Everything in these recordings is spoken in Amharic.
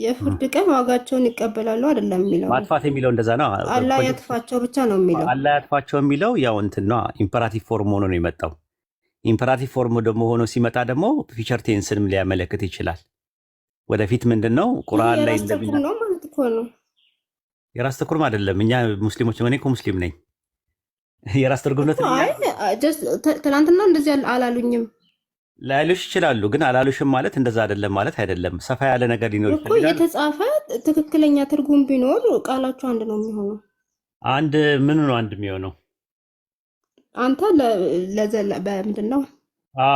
የፍርድ ቀን ዋጋቸውን ይቀበላሉ አይደለም የሚለው ማጥፋት የሚለው እንደዛ ነው። አላህ ያጥፋቸው ብቻ ነው የሚለው። አላህ ያጥፋቸው የሚለው ያው እንትን ነው፣ ኢምፐራቲቭ ፎርም ሆኖ ነው የመጣው። ኢምፐራቲቭ ፎርም ደግሞ ሆኖ ሲመጣ ደግሞ ፊቸር ቴንስንም ሊያመለክት ይችላል። ወደፊት ምንድን ነው ቁርአን ላይ የራስ ትርጉም ነው ማለት እኮ ነው። የራስ ትርጉም አይደለም። እኛ ሙስሊሞች፣ እኔ እኮ ሙስሊም ነኝ። የራስ ትርጉምነት ትናንትና እንደዚህ አላሉኝም። ላይሉሽ ይችላሉ፣ ግን አላሉሽም ማለት እንደዛ አይደለም ማለት አይደለም። ሰፋ ያለ ነገር ሊኖር እኮ የተጻፈ ትክክለኛ ትርጉም ቢኖር ቃላችሁ አንድ ነው የሚሆነው። አንድ ምን ነው አንድ የሚሆነው? አንተ በምንድን ነው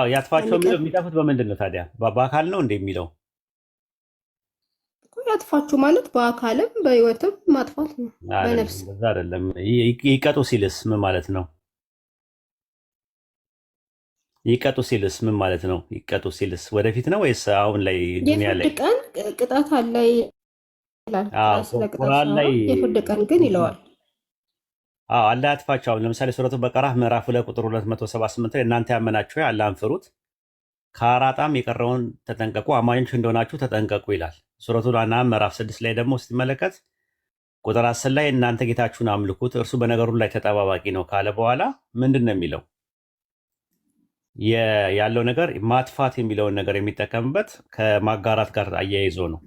ያጥፋቸው የሚለው? የሚጠፉት በምንድን ነው ታዲያ? በአካል ነው እንደ የሚለው ያጥፋችሁ ማለት በአካልም በህይወትም ማጥፋት ነው። በነፍስ እንደዛ አይደለም። ይቀጡ ሲልስ ምን ማለት ነው? ይቀጡ ሲልስ ምን ማለት ነው? ይቀጡ ሲልስ ወደፊት ነው ወይስ አሁን ላይ ዱንያ ላይ? የፍርድ ቀን ቅጣት አለ ይላል። ቁርአን ላይ የፍርድ ቀን ግን ይለዋል። አላህ ያጥፋቸው። አሁን ለምሳሌ ሱረቱ በቀራ ምዕራፍ 2 ቁጥር 278 ላይ እናንተ ያመናችሁ አላህን ፍሩት፣ ከአራጣም የቀረውን ተጠንቀቁ፣ አማኞች እንደሆናችሁ ተጠንቀቁ ይላል። ሱረቱ አንዓም ምዕራፍ 6 ላይ ደግሞ ስትመለከት ቁጥር 10 ላይ እናንተ ጌታችሁን አምልኩት እርሱ በነገሩ ላይ ተጠባባቂ ነው ካለ በኋላ ምንድን ነው የሚለው? ያለው ነገር ማጥፋት የሚለውን ነገር የሚጠቀምበት ከማጋራት ጋር አያይዞ ነው።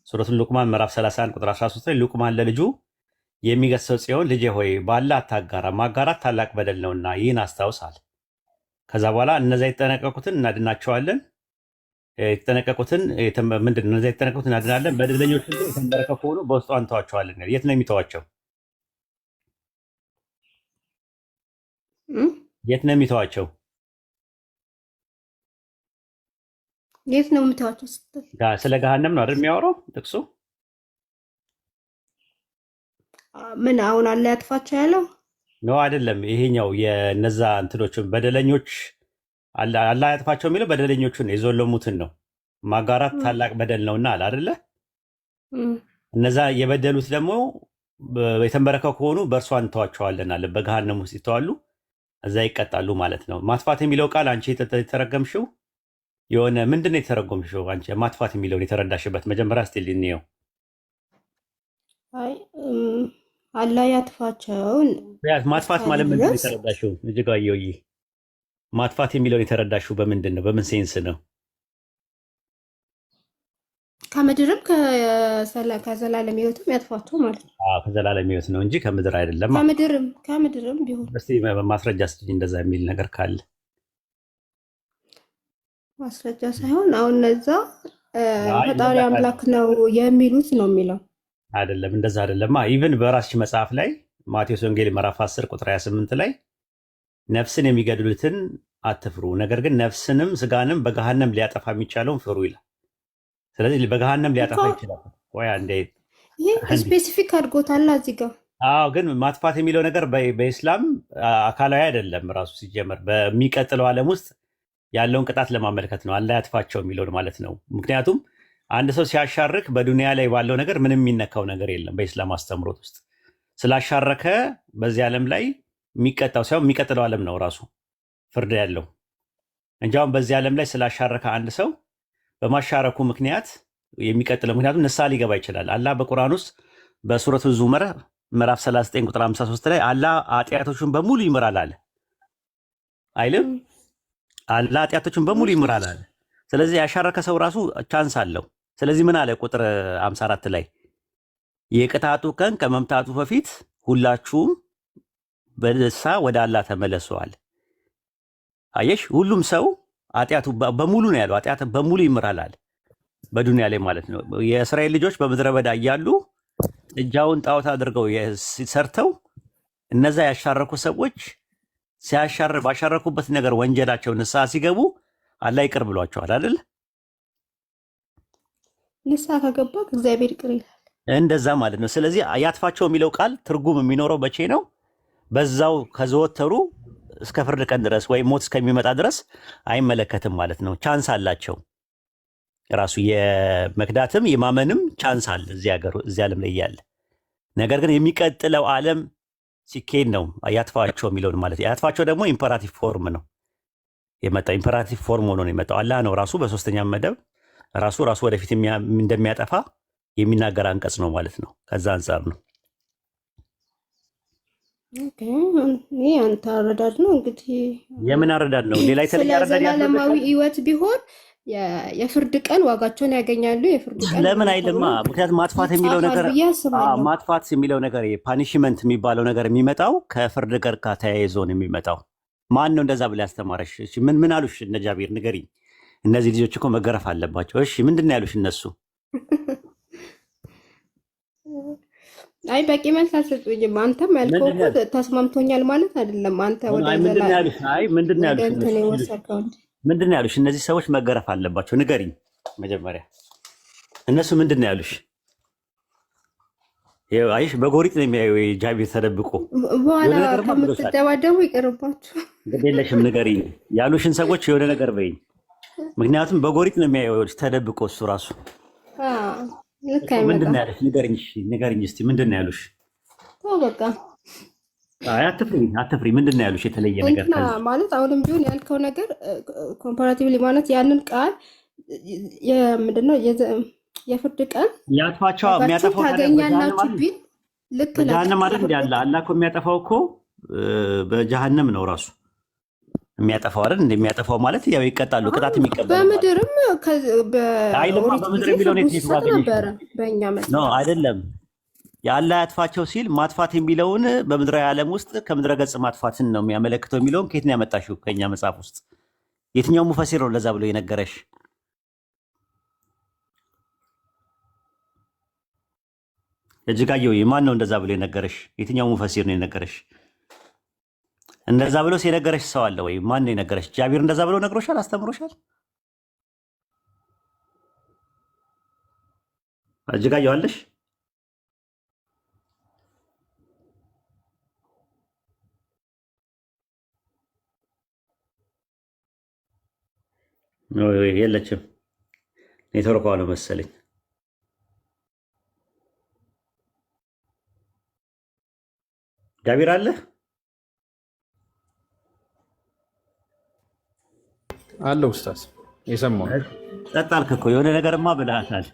ሱረቱን ሉቅማን ምዕራፍ 31 ቁጥር 13 ላይ ሉቅማን ለልጁ የሚገሰው ጽዮን ልጄ ሆይ በአላህ አታጋራ፣ ማጋራት ታላቅ በደል ነውና ይህን አስታውሳል። ከዛ በኋላ እነዚያ የተጠነቀቁትን እናድናቸዋለን፣ የተጠነቀቁትን ምንድን እነዚያ የተጠነቀቁትን እናድናለን፣ በደለኞች ግን የተንበረከኩ ሆኑ በውስጡ አንተዋቸዋለን። የት ነው የሚተዋቸው? የት ነው የሚተዋቸው? የት ነው የምታዋቸው? ስለ ገሃነም ነው አይደል የሚያወራው ጥቅሱ? ምን አሁን አለ ያጥፋቸው ያለው ነው አይደለም? ይሄኛው የነዛ እንትኖችን በደለኞች አላህ ያጥፋቸው የሚለው በደለኞቹን የዘለሙትን ነው። ማጋራት ታላቅ በደል ነውና አለ አይደለ? እነዛ የበደሉት ደግሞ የተንበረከኩ ከሆኑ በእርሷ እንተዋቸዋለን አለ። በገሃነም ውስጥ ይተዋሉ፣ እዛ ይቀጣሉ ማለት ነው። ማጥፋት የሚለው ቃል አንቺ የተረገምሽው የሆነ ምንድን ነው የተረጎምሽው? አንቺ ማጥፋት የሚለውን የተረዳሽበት መጀመሪያ እስቲ ልንየው። አይ አላህ ያጥፋቸውን ማጥፋት ማለት ምንድን ነው የተረዳሽው? እጅጋየሁ ማጥፋት የሚለውን የተረዳሽው በምንድን ነው? በምን ሴንስ ነው? ከምድርም ከዘላለም ሕይወትም ያጥፋቸው ማለት ነው። ከዘላለም ሕይወት ነው እንጂ ከምድር አይደለም። ከምድርም ቢሆን እስቲ ማስረጃ ስጪኝ እንደዛ የሚል ነገር ካለ። ማስረጃ ሳይሆን አሁን እነዛ ፈጣሪ አምላክ ነው የሚሉት ነው የሚለው አይደለም። እንደዛ አይደለም። ኢቭን በራስሽ መጽሐፍ ላይ ማቴዎስ ወንጌል ምዕራፍ 10 ቁጥር 28 ላይ ነፍስን የሚገድሉትን አትፍሩ፣ ነገር ግን ነፍስንም ስጋንም በገሃነም ሊያጠፋ የሚቻለውን ፍሩ ይላል። ስለዚህ በገሃነም ሊያጠፋ ይችላል ወይ? አንዴ ይሄ ስፔሲፊክ አድርጎታል እዚህ ጋር። ግን ማጥፋት የሚለው ነገር በኢስላም አካላዊ አይደለም። ራሱ ሲጀመር በሚቀጥለው ዓለም ውስጥ ያለውን ቅጣት ለማመልከት ነው አላህ ያጥፋቸው የሚለውን ማለት ነው። ምክንያቱም አንድ ሰው ሲያሻርክ በዱንያ ላይ ባለው ነገር ምንም የሚነካው ነገር የለም። በኢስላም አስተምሮት ውስጥ ስላሻረከ በዚህ ዓለም ላይ የሚቀጣው ሳይሆን የሚቀጥለው ዓለም ነው ራሱ ፍርድ ያለው እንጂ አሁን በዚህ ዓለም ላይ ስላሻረከ አንድ ሰው በማሻረኩ ምክንያት የሚቀጥለው፣ ምክንያቱም ንስሐ ሊገባ ይችላል። አላህ በቁርአን ውስጥ በሱረቱ ዙመር ምዕራፍ 39 ቁጥር 53 ላይ አላህ ኃጢአቶቹን በሙሉ ይምራል አለ አይልም? አላህ ኃጢአቶቹን በሙሉ ይምራል አለ። ስለዚህ ያሻረከ ሰው ራሱ ቻንስ አለው። ስለዚህ ምን አለ ቁጥር 54 ላይ የቅጣቱ ቀን ከመምጣቱ በፊት ሁላችሁም በንስሐ ወደ አላህ ተመለሰዋል። አየሽ፣ ሁሉም ሰው ኃጢአቱ በሙሉ ነው ያለው። ኃጢአት በሙሉ ይምራል አለ በዱንያ ላይ ማለት ነው። የእስራኤል ልጆች በምድረ በዳ እያሉ ጥጃውን ጣዖት አድርገው ሰርተው እነዛ ያሻረኩ ሰዎች ባሻረኩበት ነገር ወንጀላቸው ንስሐ ሲገቡ አላህ ይቅር ብሏቸዋል አይደል? ንስሐ ከገባ እግዚአብሔር ይቅር ይላል። እንደዛ ማለት ነው። ስለዚህ ያጥፋቸው የሚለው ቃል ትርጉም የሚኖረው በቼ ነው? በዛው ከዘወተሩ እስከ ፍርድ ቀን ድረስ ወይም ሞት እስከሚመጣ ድረስ አይመለከትም ማለት ነው። ቻንስ አላቸው። ራሱ የመክዳትም የማመንም ቻንስ አለ እዚህ ዓለም ላይ ያለ። ነገር ግን የሚቀጥለው ዓለም ሲኬድ ነው ያጥፋቸው የሚለውን ማለት። ያጥፋቸው ደግሞ ኢምፐራቲቭ ፎርም ነው የመጣው። ኢምፐራቲቭ ፎርም ሆኖ ነው የመጣው። አላህ ነው ራሱ በሶስተኛ መደብ ራሱ ወደፊት እንደሚያጠፋ የሚናገር አንቀጽ ነው ማለት ነው። ከዛ አንጻር ነው። ይህ አንተ አረዳድ ነው እንግዲህ። የምን አረዳድ ነው? ሌላ የተለየ አረዳድ ዘላለማዊ ህይወት ቢሆን የፍርድ ቀን ዋጋቸውን ያገኛሉ። የፍርድ ቀን ለምን አይልማ? ምክንያቱም ማጥፋት የሚለው ነገር ፓኒሽመንት የሚባለው ነገር የሚመጣው ከፍርድ ጋር ተያይዞ ነው የሚመጣው። ማን ነው እንደዛ ብላ ያስተማረሽ? ምን አሉሽ? እነ ጃቢር ንገሪኝ። እነዚህ ልጆች እኮ መገረፍ አለባቸው። እሺ ምንድን ነው ያሉሽ እነሱ? አይ በቂ መልስ አልሰጡኝም። አንተም ያልከው እኮ ተስማምቶኛል ማለት አይደለም። አንተ ወደ ምንድን ነው ያሉሽ? እነዚህ ሰዎች መገረፍ አለባቸው። ንገሪኝ መጀመሪያ። እነሱ ምንድን ነው ያሉሽ? አይሽ በጎሪጥ ነው የሚያዩ ጃቢር ተደብቆ። በኋላ ከምትደባደቡ ይቀርባችሁ። ግዴለሽም ንገሪኝ። ያሉሽን ሰዎች የሆነ ነገር በይኝ። ምክንያቱም በጎሪጥ ነው የሚያዩ ተደብቆ እሱ ራሱ። ምንድን ነው ያሉሽ? ንገሪኝ እስኪ ምንድን ነው ያሉሽ? በቃ አትፍሪ። ምንድን ነው ያሉሽ የተለየ ነገር ማለት? አሁንም ቢሆን ያልከው ነገር ኮምፓራቲቭሊ ማለት ያንን ቃል ምንድነው የፍርድ ቀን ያጥፋቸው የሚያጠፋው ታገኛላችሁ ቢል ልክ ነው። ጀሃነም አይደል እንዴ? አላህ እኮ የሚያጠፋው እኮ በጀሃነም ነው ራሱ የሚያጠፋው አይደል? እንደሚያጠፋው ማለት ያው ይቀጣሉ፣ ቅጣት የሚቀበሉ በምድርም በምድር የሚለው ነበረ በእኛ ነው አይደለም። የአላህ ያጥፋቸው ሲል ማጥፋት የሚለውን በምድራዊ ዓለም ውስጥ ከምድረ ገጽ ማጥፋትን ነው የሚያመለክተው የሚለውን ከየት ነው ያመጣሽው? ከኛ መጽሐፍ ውስጥ የትኛው ሙፈሲር ነው ለዛ ብሎ የነገረሽ? እጅጋየሁ ማን ነው እንደዛ ብሎ የነገረሽ? የትኛው ሙፈሲር ነው የነገረሽ? እንደዛ ብሎ የነገረሽ ሰው አለ ወይ? ማን ነው የነገረሽ? ጃቢር እንደዛ ብሎ ነግሮሻል? አስተምሮሻል? እጅጋየሁ አለሽ? የለችም። ኔትወርኳ ነው መሰለኝ። ጃቢር አለ? አለ ኡስታዝ። የሰማው ጸጥ አልክ እኮ የሆነ ነገርማ ብለሃታል።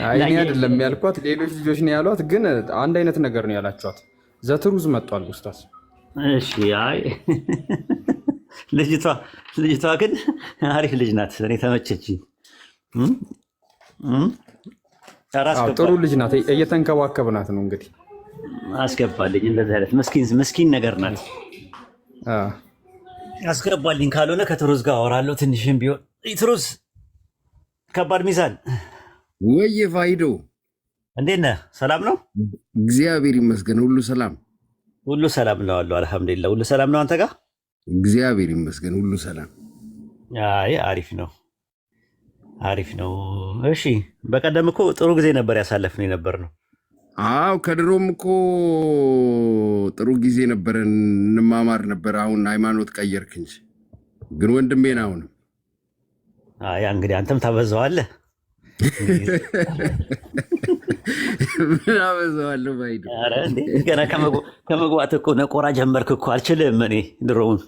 አይ እኔ አይደለም ያልኳት ሌሎች ልጆች ነው ያሏት፣ ግን አንድ አይነት ነገር ነው ያላችኋት። ዘትሩዝ መጥቷል ኡስታዝ። እሺ አይ ልጅቷ ግን አሪፍ ልጅ ናት። እኔ ተመቸችኝ። ጥሩ ልጅ ናት። እየተንከባከብናት ነው እንግዲህ። አስገባልኝ። እንደዚህ አይነት ምስኪን ነገር ናት። አስገባልኝ። ካልሆነ ከትሩዝ ጋር አወራለሁ ትንሽም ቢሆን። ትሩዝ ከባድ ሚዛን ወይ ፋይዶ እንዴት ነህ? ሰላም ነው? እግዚአብሔር ይመስገን ሁሉ ሰላም ነው አሉ። አልሐምዱሊላህ ሁሉ ሰላም ነው። አንተ ጋር? እግዚአብሔር ይመስገን ሁሉ ሰላም። አይ አሪፍ ነው። እሺ በቀደም እኮ ጥሩ ጊዜ ነበር ያሳለፍን የነበር ነው። አዎ ከድሮም እኮ ጥሩ ጊዜ ነበረን፣ እንማማር ነበር። አሁን ሃይማኖት ቀየርክ እንጂ ግን ወንድሜን አሁንም እንግዲህ አንተም ታበዛዋለህ። ምን አበዛዋለሁ? ባይዱ ገና ከመግባት እኮ ነቆራ ጀመርክ እኮ። አልችልም እኔ ድሮውን።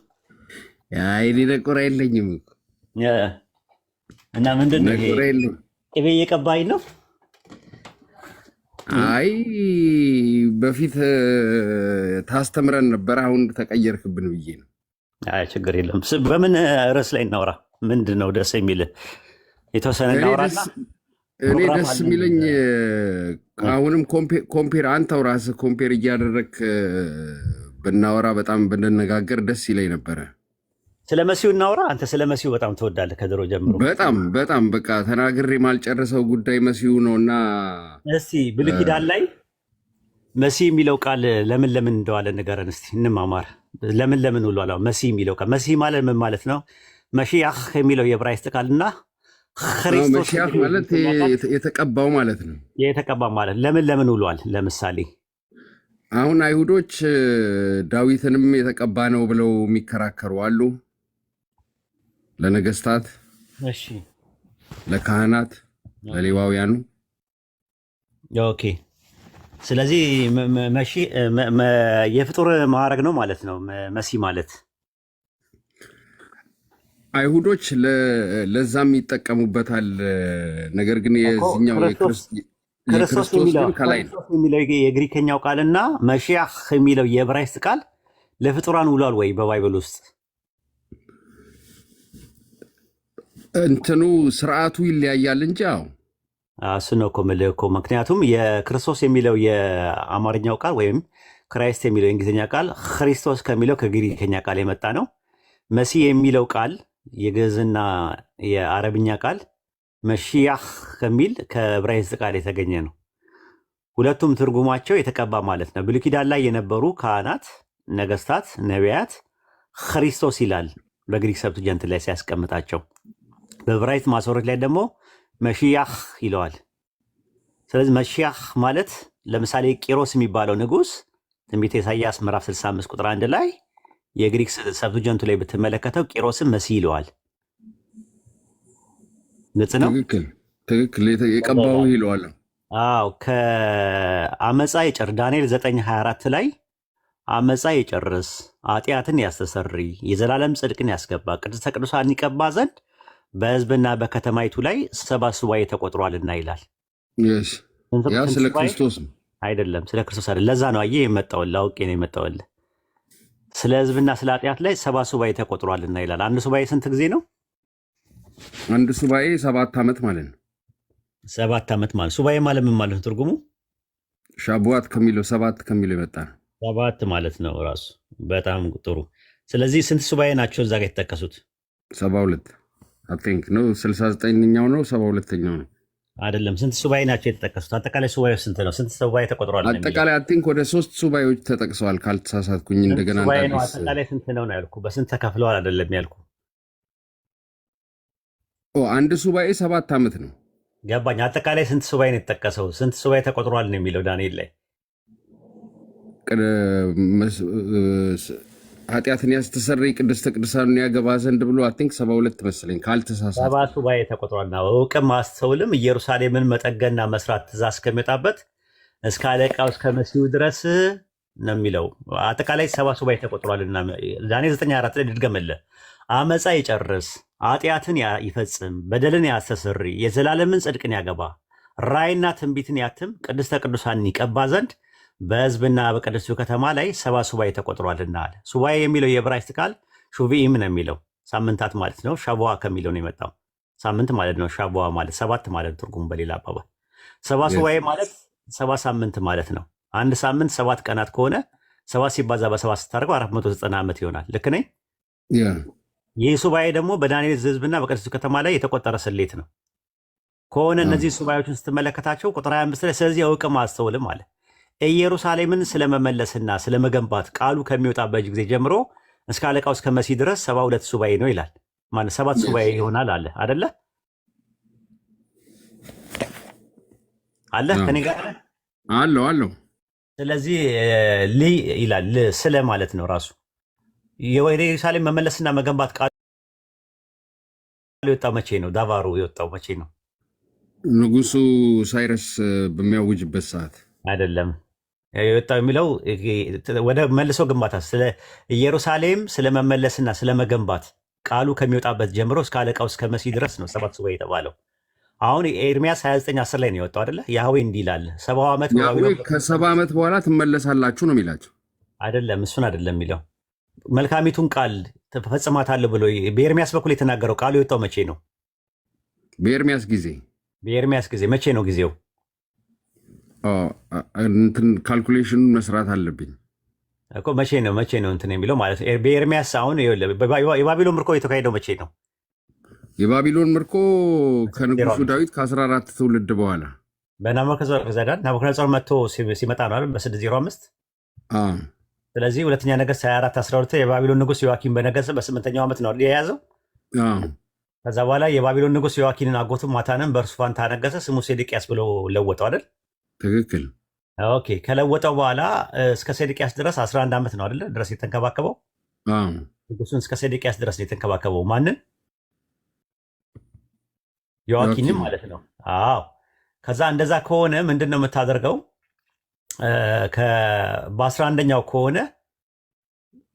እኔ ነቆራ የለኝም እኮ። እና ምንድን ነው ቅቤ እየቀባኝ ነው? አይ በፊት ታስተምረን ነበር፣ አሁን ተቀየርክብን ብዬ ነው። አይ ችግር የለም። በምን ርዕስ ላይ እናውራ? ምንድን ነው ደስ የሚልህ? የተወሰነ እናውራና እኔ ደስ የሚለኝ አሁንም ኮምፔር አንተው ራስህ ኮምፔር እያደረግክ ብናወራ በጣም ብንነጋገር ደስ ይለኝ ነበረ። ስለ መሲሁ እናውራ። አንተ ስለ መሲሁ በጣም ትወዳለህ ከድሮ ጀምሮ። በጣም በቃ ተናግሬ ማልጨረሰው ጉዳይ መሲሁ ነው። እና እስቲ ብሉይ ኪዳን ላይ መሲህ የሚለው ቃል ለምን እንደዋለ ንገረን እስቲ እንማማር። ለምን ውሏል መሲህ የሚለው ቃል? መሲህ ማለት ምን ማለት ነው? መሺያህ የሚለው የዕብራይስጥ ቃልና ክርስቶስ ማለት የተቀባው ማለት ነው። የተቀባ ማለት ለምን ውሏል? ለምሳሌ አሁን አይሁዶች ዳዊትንም የተቀባ ነው ብለው የሚከራከሩ አሉ። ለነገስታት፣ ለካህናት፣ ለሌዋውያኑ። ኦኬ። ስለዚህ የፍጡር ማዕረግ ነው ማለት ነው መሲህ ማለት። አይሁዶች ለዛም ይጠቀሙበታል። ነገር ግን የዚህኛው ክርስቶስ ግን ከላይ ነው። የሚለው የግሪከኛው ቃልና መሺያህ የሚለው የዕብራይስጥ ቃል ለፍጡራን ውሏል ወይ በባይብል ውስጥ? እንትኑ ስርዓቱ ይለያያል እንጂ እሱ ነው እኮ የምልህ እኮ። ምክንያቱም የክርስቶስ የሚለው የአማርኛው ቃል ወይም ክራይስት የሚለው የእንግሊዝኛ ቃል ክርስቶስ ከሚለው ከግሪከኛ ቃል የመጣ ነው። መሲህ የሚለው ቃል የግዕዝና የአረብኛ ቃል መሺያህ ከሚል ከዕብራይስጥ ቃል የተገኘ ነው። ሁለቱም ትርጉማቸው የተቀባ ማለት ነው። ብሉይ ኪዳን ላይ የነበሩ ካህናት፣ ነገስታት፣ ነቢያት ክርስቶስ ይላል በግሪክ ሰብትጀንት ላይ ሲያስቀምጣቸው፣ በዕብራይስጥ ማስወረድ ላይ ደግሞ መሺያህ ይለዋል። ስለዚህ መሺያህ ማለት ለምሳሌ ቂሮስ የሚባለው ንጉስ ትንቢተ ኢሳይያስ ምዕራፍ 65 ቁጥር 1 ላይ የግሪክ ሰብትጀንቱ ላይ ብትመለከተው ቂሮስን መሲህ ይለዋል። ግልጽ ነው። ትክክል። የቀባው ይለዋል። አዎ ከአመፃ ይጨር ዳንኤል 9:24 ላይ አመፃ ይጨርስ፣ ኃጢአትን ያስተሰሪ፣ የዘላለም ጽድቅን ያስገባ፣ ቅድስተ ቅዱሳን ይቀባ ዘንድ በሕዝብና በከተማይቱ ላይ 7 ሱባዔ ተቆጥሯልና ይላል። ያ ስለ ክርስቶስ አይደለም፣ ስለ ክርስቶስ አይደለም። ለዛ ነው አየህ የመጣውልህ፣ አውቄ ነው የመጣውልህ። ስለ ሕዝብና ስለ ኃጢአት ላይ 7 ሱባዔ ተቆጥሯልና ይላል። አንድ ሱባዔ ስንት ጊዜ ነው? አንድ ሱባዔ 7 ዓመት ማለት ነው። 7 ዓመት ማለት ሱባዔ ማለት ምን ማለት ነው? ትርጉሙ ሻቡዋት ከሚለው 7 ከሚለው የመጣ ነው። 7 ማለት ነው ራሱ። በጣም ጥሩ። ስለዚህ ስንት ሱባዔ ናቸው እዛ ጋር የተጠቀሱት? 72 አይ ቲንክ ነው። 69ኛው ነው 72ኛው ነው አይደለም። ስንት ሱባዔ ናቸው የተጠቀሱት? አጠቃላይ ሱባዔ ስንት ነው? ስንት ሱባዔ ተቆጥሯል? አጠቃላይ አይ ቲንክ ወደ 3 ሱባዔዎች ተጠቅሰዋል ካልተሳሳትኩኝ። እንደገና አጠቃላይ ስንት ነው ነው ያልኩ። በስንት ተከፍለዋል አይደለም ያልኩ። አንድ ሱባዔ 7 ዓመት ነው። ገባኝ። አጠቃላይ ስንት ሱባዔ ነው የተጠቀሰው? ስንት ሱባዔ ተቆጥሯል ነው የሚለው ዳንኤል ላይ። ኃጢአትን ያስተሰርይ ቅድስተ ቅዱሳኑን ያገባ ዘንድ ብሎ አይ ቲንክ 72 መሰለኝ ካልተሳሳትኩ። 7 ሱባዔ ተቆጥሯልና እውቅም ማስተውልም ኢየሩሳሌምን መጠገንና መስራት ትእዛዝ እስከሚወጣበት እስከ አለቃው እስከ መሲሁ ድረስ ነው የሚለው። አጠቃላይ 7 ሱባዔ ተቆጥሯልና ዳንኤል 9:4 ላይ ድድገምልህ። አመፃ ይጨርስ፣ ኃጢአትን ይፈጽም፣ በደልን ያስተሰርይ፣ የዘላለምን ጽድቅን ያገባ፣ ራእይና ትንቢትን ያትም፣ ቅድስተ ቅዱሳንን ይቀባ ዘንድ በሕዝብና በቅድስቱ ከተማ ላይ 7 ሱባዔ ተቆጥሯልና አለ። ሱባዔ የሚለው የዕብራይስጥ ቃል ሹቪኢም ነው የሚለው ሳምንታት ማለት ነው። ሻቡዋ ከሚለው ነው የመጣው። ሳምንት ማለት ነው። ሻቡዋ ማለት 7 ማለት ትርጉሙ በሌላ አባባል 7 ሱባዔ ማለት 7 ሳምንት ማለት ነው። አንድ ሳምንት 7 ቀናት ከሆነ 7 ሲባዛ በ7 ስታደርገው 490 ዓመት ይሆናል። ልክ ነኝ? ይህ ሱባዔ ደግሞ በዳንኤል ሕዝብና በቅድስቱ ከተማ ላይ የተቆጠረ ስሌት ነው ከሆነ እነዚህ ሱባዔዎችን ስትመለከታቸው ቁጥር 25 ላይ ስለዚህ እውቅም አስተውልም አለ። ኢየሩሳሌምን ስለመመለስና ስለመገንባት ቃሉ ከሚወጣበት ጊዜ ጀምሮ እስከ አለቃው እስከ መሲህ ድረስ 72 ሱባዔ ነው ይላል። ማለት 7 ሱባዔ ይሆናል አለ አደለ? አለ ከኔ ጋር አለው። ስለዚህ ይላል ስለ ማለት ነው ራሱ ወደ ኢየሩሳሌም መመለስና መገንባት ቃሉ የወጣው መቼ ነው? ዳቫሩ የወጣው መቼ ነው? ንጉሱ ሳይረስ በሚያውጅበት ሰዓት አይደለም የወጣው የሚለው ወደ መልሶ ግንባታ ስለ ኢየሩሳሌም ስለመመለስና ስለመገንባት ቃሉ ከሚወጣበት ጀምሮ እስከ አለቃው እስከ መሲህ ድረስ ነው 7 ሱባዔ የተባለው። አሁን ኤርሚያስ 29:10 ላይ ነው የወጣው አይደለ? ያህዌ እንዲህ ይላል 70 ዓመት ከ70 ዓመት በኋላ ትመለሳላችሁ ነው የሚላቸው። አይደለም፣ እሱን አይደለም የሚለው። መልካሚቱን ቃል ተፈጽማታለሁ ብሎ በኤርሚያስ በኩል የተናገረው ቃሉ የወጣው መቼ ነው? በኤርሚያስ ጊዜ መቼ ነው ጊዜው? ካልኩሌሽኑን መስራት አለብኝ እኮ መቼ ነው እንትን የሚለው ማለት ነው። በኤርሚያስ አሁን የባቢሎን ምርኮ የተካሄደው መቼ ነው? የባቢሎን ምርኮ ከንጉሱ ዳዊት ከ14 ትውልድ በኋላ በናቡከደነፆር ናቡከደነፆር መጥቶ ሲመጣ ነው አይደል? በ605 ስለዚህ ሁለተኛ ነገሥት 24:12 የባቢሎን ንጉስ ዮአኪን በነገሰ በ8ኛው ዓመት ነው የያዘው። ከዛ በኋላ የባቢሎን ንጉስ ዮአኪንን አጎቱ ማታንን በእርሱ ፋንታ ነገሰ። ስሙ ሴዴቅያስ ብሎ ለወጠው አይደል? ትክክል። ኦኬ። ከለወጠው በኋላ እስከ ሴዴቅያስ ድረስ 11 ዓመት ነው አይደለ? ድረስ የተንከባከበው ንጉሱን እስከ ሴዴቅያስ ድረስ ነው የተንከባከበው። ማንን? ዮአኪንም ማለት ነው። አዎ። ከዛ እንደዛ ከሆነ ምንድን ነው የምታደርገው? በ11ኛው ከሆነ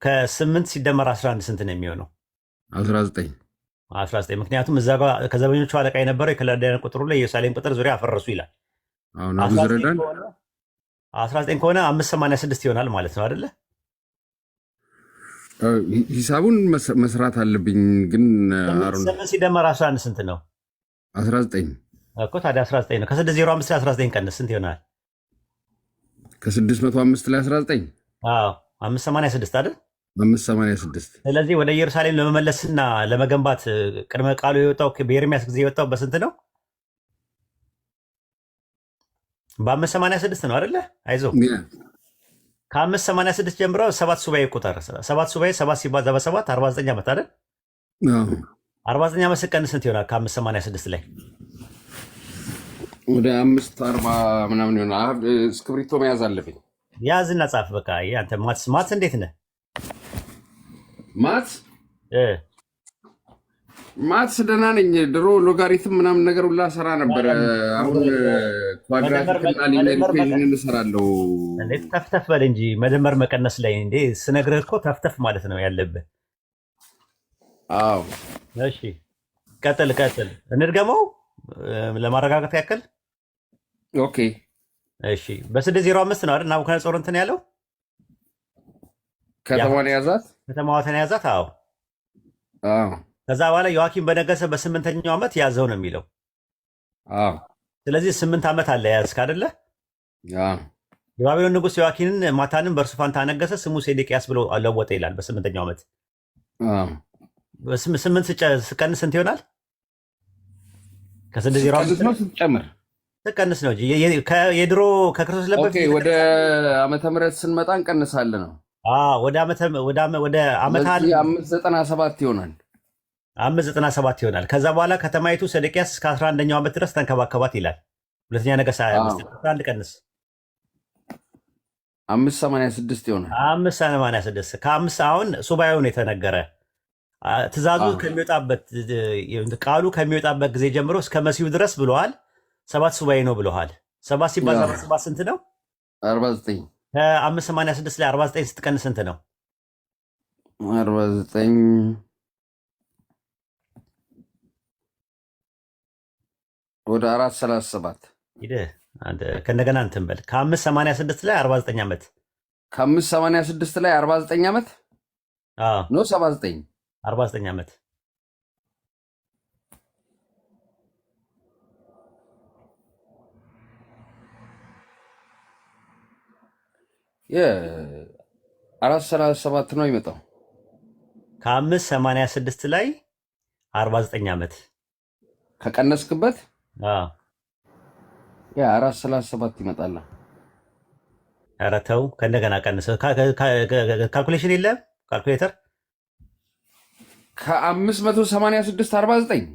ከ8 ሲደመር 11 ስንት ነው የሚሆነው? 19 19 ምክንያቱም እዛ ጋር ከዘበኞቹ አለቃ የነበረው የከለዳውያን ቁጥሩ ላይ የኢየሩሳሌም ቅጥር ዙሪያ አፈረሱ ይላል። አሁን 19 ከሆነ 586 ይሆናል ማለት ነው አይደለ? ሂሳቡን መስራት አለብኝ ግን 8 ሲደመር 11 ስንት ነው? 19 እኮ ታዲያ 19 ነው። ከ605 ላይ 19 ቀንስ ስንት ይሆናል? ከ605 ላይ 19 አዎ 586 አይደል? 586 ስለዚህ ወደ ኢየሩሳሌም ለመመለስና ለመገንባት ቅድመ ቃሉ የወጣው በኤርሚያስ ጊዜ የወጣው በስንት ነው? በ586 ነው አይደለ? አይዞህ ከ586 ጀምሮ 7 ሱባኤ ቁጥር 7 ሱባኤ 7 ሲባዛ በ7 49 ዓመት አይደል? 49 ዓመት ስቀንስ ስንት ይሆናል? ከ586 ላይ ወደ 540 ምናምን ይሆናል። እስክሪብቶ መያዝ አለብኝ። ያዝና ጻፍ። በቃ አንተ ማትስ እንዴት ነህ? ማትስ ደህና ነኝ። ድሮ ሎጋሪትም ምናምን ነገር ሁላ ሰራ ነበረ። አሁን ኳድራቲክና ሊኒየር ኢኩዌሽን እንሰራለሁ። እንዴት ተፍተፍ በል እንጂ መደመር መቀነስ ላይ እንዴ ስነግርህ እኮ ተፍተፍ ማለት ነው ያለብህ። አዎ እሺ ቀጥል እንድገመው ለማረጋገጥ ያክል። ኦኬ እሺ በ605 ነው አይደል ናቡከደነፆር እንትን ያለው ከተማዋን ያዛት። አዎ ከዛ በኋላ ዮአኪም በነገሰ በ8ኛው ዓመት ያዘው ነው የሚለው። ስለዚህ 8 ዓመት አለ ያዝክ አይደለ? የባቢሎን ንጉሥ ዮአኪንን ማታንን በእርሱ ፋንታ አነገሰ፣ ስሙ ሴዴቅያስ ብሎ ለወጠ ይላል። በ8ኛው ዓመት 8 ስቀንስ ስንት ይሆናል? ከ605 ስትጨምር ስቀንስ ነው እንጂ የድሮ ከክርስቶስ ለበፊት ወደ ዓመተ ምህረት ስንመጣ እንቀንሳለን ነው። ወደ ዓመት 597 ይሆናል። 597 ይሆናል። ከዛ በኋላ ከተማይቱ ሰዴቅያስ እስከ 11ኛው ዓመት ድረስ ተንከባከባት ይላል። ሁለተኛ ነገሥት 25 ቀንስ 586 ይሆናል። 586 ከ5 አሁን ሱባኤው ነው የተነገረ። ትእዛዙ ከሚወጣበት ቃሉ ከሚወጣበት ጊዜ ጀምሮ እስከ መሲሁ ድረስ ብለዋል። 7 ሱባኤ ነው ብለዋል። 7 ሲባዛ በ7 ስንት ነው? 49 ከ586 ላይ 49 ስትቀንስ ስንት ነው? 49 ወደ 437 ሂደህ ከእንደገና እንትን በል። ከ586 ላይ 49 ዓመት ከ586 ላይ 49 ዓመት ኖ 79 49 ዓመት የ437 ነው ይመጣው። ከ586 ላይ 49 ዓመት ከቀነስክበት የ437 ይመጣል። ኧረ ተው ከእንደገና ቀንስ። ካልኩሌሽን የለም ካልኩሌተር ከ586 49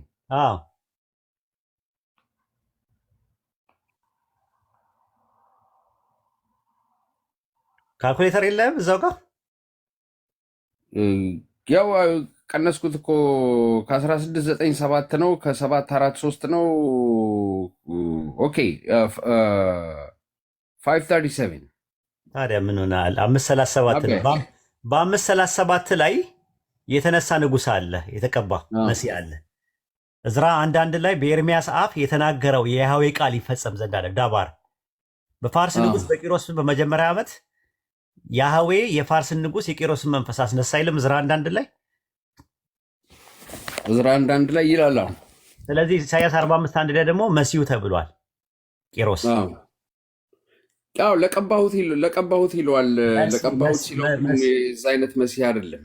ካልኩሌተር የለም እዛው ጋር ያው ቀነስኩት እኮ ከ1697 ነው ከ743 ነው። ኦኬ 537 ታዲያ ምን ሆናል? 537 ነው። በ537 ላይ የተነሳ ንጉሥ አለ፣ የተቀባ መሲህ አለ። እዝራ አንዳንድ ላይ በኤርሚያስ አፍ የተናገረው የያህዌ ቃል ይፈጸም ዘንድ አለ። ዳባር በፋርስ ንጉሥ በቂሮስ በመጀመሪያ ዓመት ያህዌ የፋርስን ንጉሥ የቂሮስን መንፈስ አስነሳ አይልም? እዝራ አንዳንድ ላይ ይላል። ስለዚህ ኢሳያስ 45:1 ላይ ደግሞ መሲሁ ተብሏል። ቂሮስ ያው ለቀባሁት ይለዋል። ለቀባሁት ሲለው እዛ አይነት መሲህ አይደለም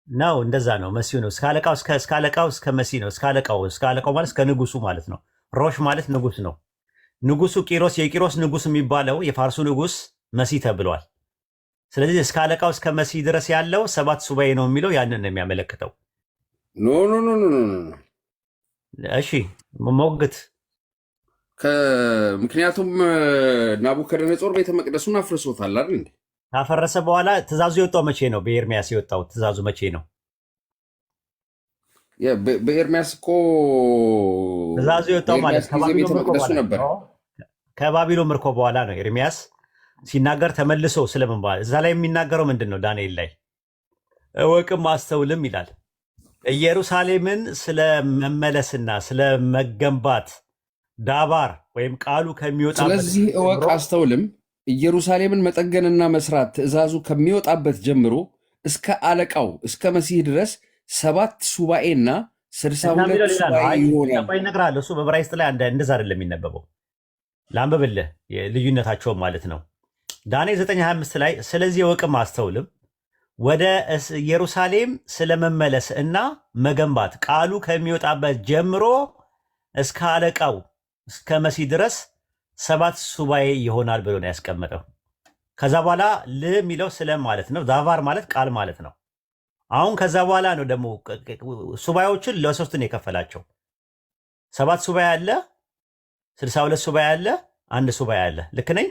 ነው። እንደዛ ነው። መሲሁ ነው። እስከ አለቃው እስከ መሲህ ነው። እስከ አለቃው ማለት እስከ ንጉሱ ማለት ነው። ሮሽ ማለት ንጉስ ነው። ንጉሱ ቂሮስ የቂሮስ ንጉስ የሚባለው የፋርሱ ንጉስ መሲህ ተብሏል። ስለዚህ እስከ አለቃው እስከ መሲህ ድረስ ያለው 7 ሱባኤ ነው የሚለው ያንን ነው የሚያመለክተው። ኖ እሺ ሞግት። ምክንያቱም ናቡከደነፆር ቤተ መቅደሱን አፍርሶታል አይደል እንዴ? ካፈረሰ በኋላ ትእዛዙ የወጣው መቼ ነው? በኤርሚያስ የወጣው ትእዛዙ መቼ ነው? በኤርሚያስ እኮ ትእዛዙ የወጣው ማለት ከባቢሎን ምርኮ በኋላ ነው። ኤርሚያስ ሲናገር ተመልሶ ስለምን እዛ ላይ የሚናገረው ምንድን ነው? ዳንኤል ላይ እወቅም አስተውልም ይላል። ኢየሩሳሌምን ስለመመለስና ስለመገንባት ዳባር ወይም ቃሉ ከሚወጣበት ስለዚህ እወቅ አስተውልም ኢየሩሳሌምን መጠገንና መስራት ትእዛዙ ከሚወጣበት ጀምሮ እስከ አለቃው እስከ መሲህ ድረስ 7 ሱባኤና 62 ሱባኤ ይሆናል። ይነግራል። እሱ በዕብራይስጥ ላይ እንደዛ አይደለም የሚነበበው። ላንብብልህ ልዩነታቸውን ማለት ነው። ዳንኤል 9:25 ላይ ስለዚህ እወቅም አስተውልም ወደ ኢየሩሳሌም ስለመመለስ እና መገንባት ቃሉ ከሚወጣበት ጀምሮ እስከ አለቃው እስከ መሲህ ድረስ 7 ሱባኤ ይሆናል ብሎ ነው ያስቀመጠው። ከዛ በኋላ የሚለው ስለ ማለት ነው። ዳቫር ማለት ቃል ማለት ነው። አሁን ከዛ በኋላ ነው ደግሞ ሱባኤዎችን ለሶስት ነው የከፈላቸው። 7 ሱባኤ አለ፣ 62 ሱባኤ አለ፣ አንድ ሱባኤ አለ። ልክ ነኝ?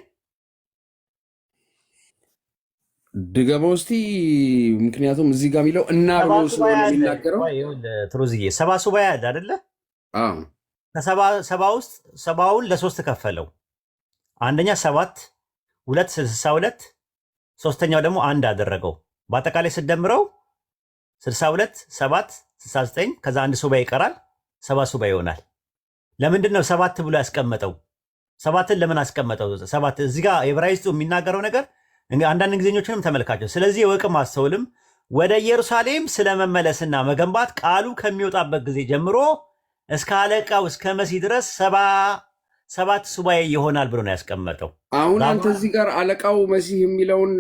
ድገመው እስቲ። ምክንያቱም እዚህ ጋር የሚለው እና ብሎ ስለሆነ የሚናገረው ትሩዝዬ 7 ሱባኤ አለ አይደለ? ከሰባ ውስጥ 70ውን ለሶስት ከፈለው። አንደኛ 7፣ 2 62፣ ሶስተኛው ደግሞ አንድ አደረገው። በአጠቃላይ ስደምረው 62 7 69 ከዛ አንድ ሱባኤ ይቀራል። 7 ሱባኤ ይሆናል። ለምንድን ነው 7 ብሎ ያስቀመጠው? 7ን ለምን አስቀመጠው? 7 እዚህ ጋር ዕብራይስጡ የሚናገረው ነገር አንዳንድ ጊዜኞችንም ተመልካቸው። ስለዚህ እወቅም አስተውልም ወደ ኢየሩሳሌም ስለመመለስና መገንባት ቃሉ ከሚወጣበት ጊዜ ጀምሮ እስከ አለቃው እስከ መሲህ ድረስ 7 ሱባኤ ይሆናል ብሎ ነው ያስቀመጠው። አሁን አንተ እዚህ ጋር አለቃው መሲህ የሚለውን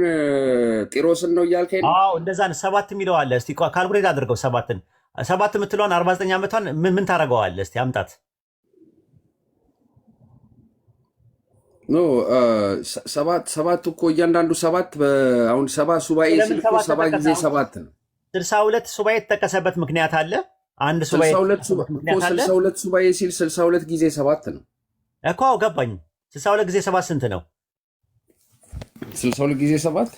ጢሮስን ነው እያልከኝ? አዎ እንደዛ ነው። 7 የሚለው አለ። እስቲ ካልኩሌት አድርገው። 7 የምትለዋን 49 ዓመቷን ምን ታደርገዋለህ? እስቲ አምጣት። ኖ 7 እኮ እያንዳንዱ 7 አሁን 7 ሱባኤ ሲል 7 ጊዜ 7 ነው። 62 ሱባኤ የተጠቀሰበት ምክንያት አለ። አንድ ሱባኤ 62 ሱባኤ ሲል 62 ጊዜ 7 ነው እኮ። ገባኝ። 62 ጊዜ 7 ስንት ነው? 62 ጊዜ 7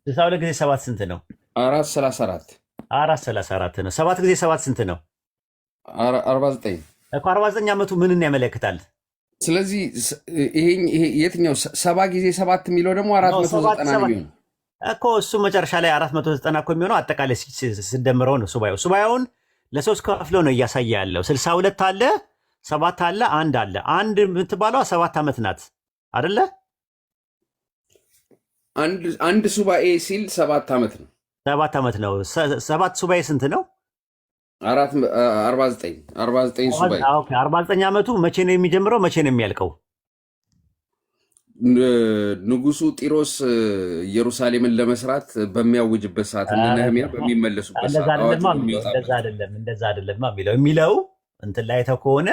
62 ጊዜ 7 ስንት ነው? 434 434 ነው። 7 ጊዜ 7 ስንት ነው? 49 እኮ 49 ዓመቱ ምንን ያመለክታል? ስለዚህ ይሄ የትኛው 7 ጊዜ 7 የሚለው ደግሞ 490 ነው የሚሆነው እኮ። እሱ መጨረሻ ላይ 490 እኮ የሚሆነው አጠቃላይ ሲደምረው ነው። ሱባኤውን ለሶስት ከፍሎ ነው እያሳየ ያለው። 62 አለ፣ 7 አለ፣ አንድ አለ። አንድ የምትባለው 7 ዓመት ናት አይደለ? አንድ ሱባኤ ሲል 7 ዓመት ነው። 7 ዓመት ነው። 7 ሱባኤ ስንት ነው? 49 ሱባኤ። 49 ዓመቱ መቼ ነው የሚጀምረው? መቼ ነው የሚያልቀው? ንጉሱ ጢሮስ ኢየሩሳሌምን ለመስራት በሚያውጅበት ሰዓት እና ነህምያ በሚመለሱበት ሰዓት እንደዛ አይደለም የሚለው እንትን ላይ ከሆነ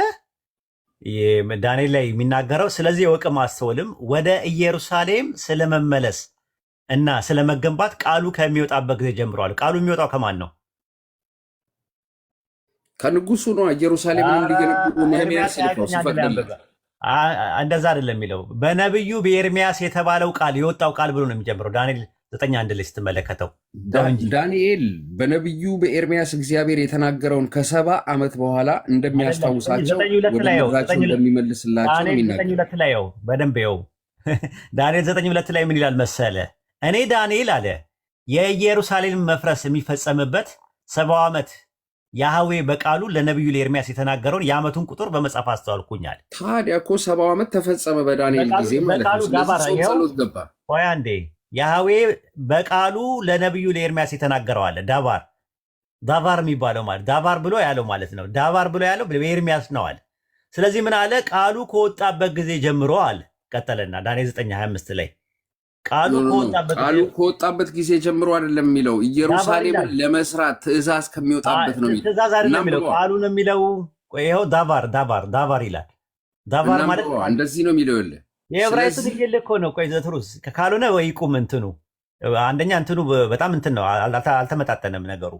ዳንኤል ላይ የሚናገረው ስለዚህ እወቅም አስተውልም ወደ ኢየሩሳሌም ስለመመለስ እና ስለመገንባት ቃሉ ከሚወጣበት ጊዜ ጀምሯል። ቃሉ የሚወጣው ከማን ነው? ከንጉሱ ነው። ኢየሩሳሌምን እንዲገነቡ ነህምያ ሲፈቅድለት እንደዛ አይደለም የሚለው። በነብዩ በኤርሚያስ የተባለው ቃል የወጣው ቃል ብሎ ነው የሚጀምረው። ዳንኤል 9:1 ላይ ስትመለከተው ዳንኤል በነብዩ በኤርሚያስ እግዚአብሔር የተናገረውን ከ70 ዓመት በኋላ እንደሚያስታውሳቸው ወደ እንደሚመልስላቸው ነው የሚናገረው። 9:2 ላይ በደንብ ይኸው ዳንኤል 9:2 ላይ ምን ይላል መሰለ? እኔ ዳንኤል አለ የኢየሩሳሌም መፍረስ የሚፈጸምበት 70 ዓመት ያህዌ በቃሉ ለነብዩ ለኤርሚያስ የተናገረውን የዓመቱን ቁጥር በመጽሐፍ አስተዋልኩኛል። ታዲያ እኮ 70 ዓመት ተፈጸመ በዳንኤል ጊዜ ማለት ነው። ጸሎት ገባ። ቆይ አንዴ፣ ያህዌ በቃሉ ለነብዩ ለኤርሚያስ የተናገረው አለ። ዳቫር የሚባለው ማለት ዳቫር ብሎ ያለው ማለት ነው። ዳቫር ብሎ ያለው በኤርሚያስ ነው አለ። ስለዚህ ምን አለ? ቃሉ ከወጣበት ጊዜ ጀምሮ አለ። ቀጠለና ዳንኤል 9:25 ላይ ቃሉ ከወጣበት ጊዜ ጀምሮ አይደለም የሚለው፣ ኢየሩሳሌምን ለመስራት ትእዛዝ ከሚወጣበት ነው የሚለው። ትእዛዝ አይደለም የሚለው፣ ቃሉ ነው የሚለው። ይኸው ዳቫር ይላል። ዳቫር ማለት እንደዚህ ነው የሚለው። የለ የዕብራይስጥ ይል እኮ ነው። ቆይ ዘትሩስ ካልሆነ ወይ ቁም እንትኑ አንደኛ እንትኑ በጣም እንትን ነው፣ አልተመጣጠነም ነገሩ።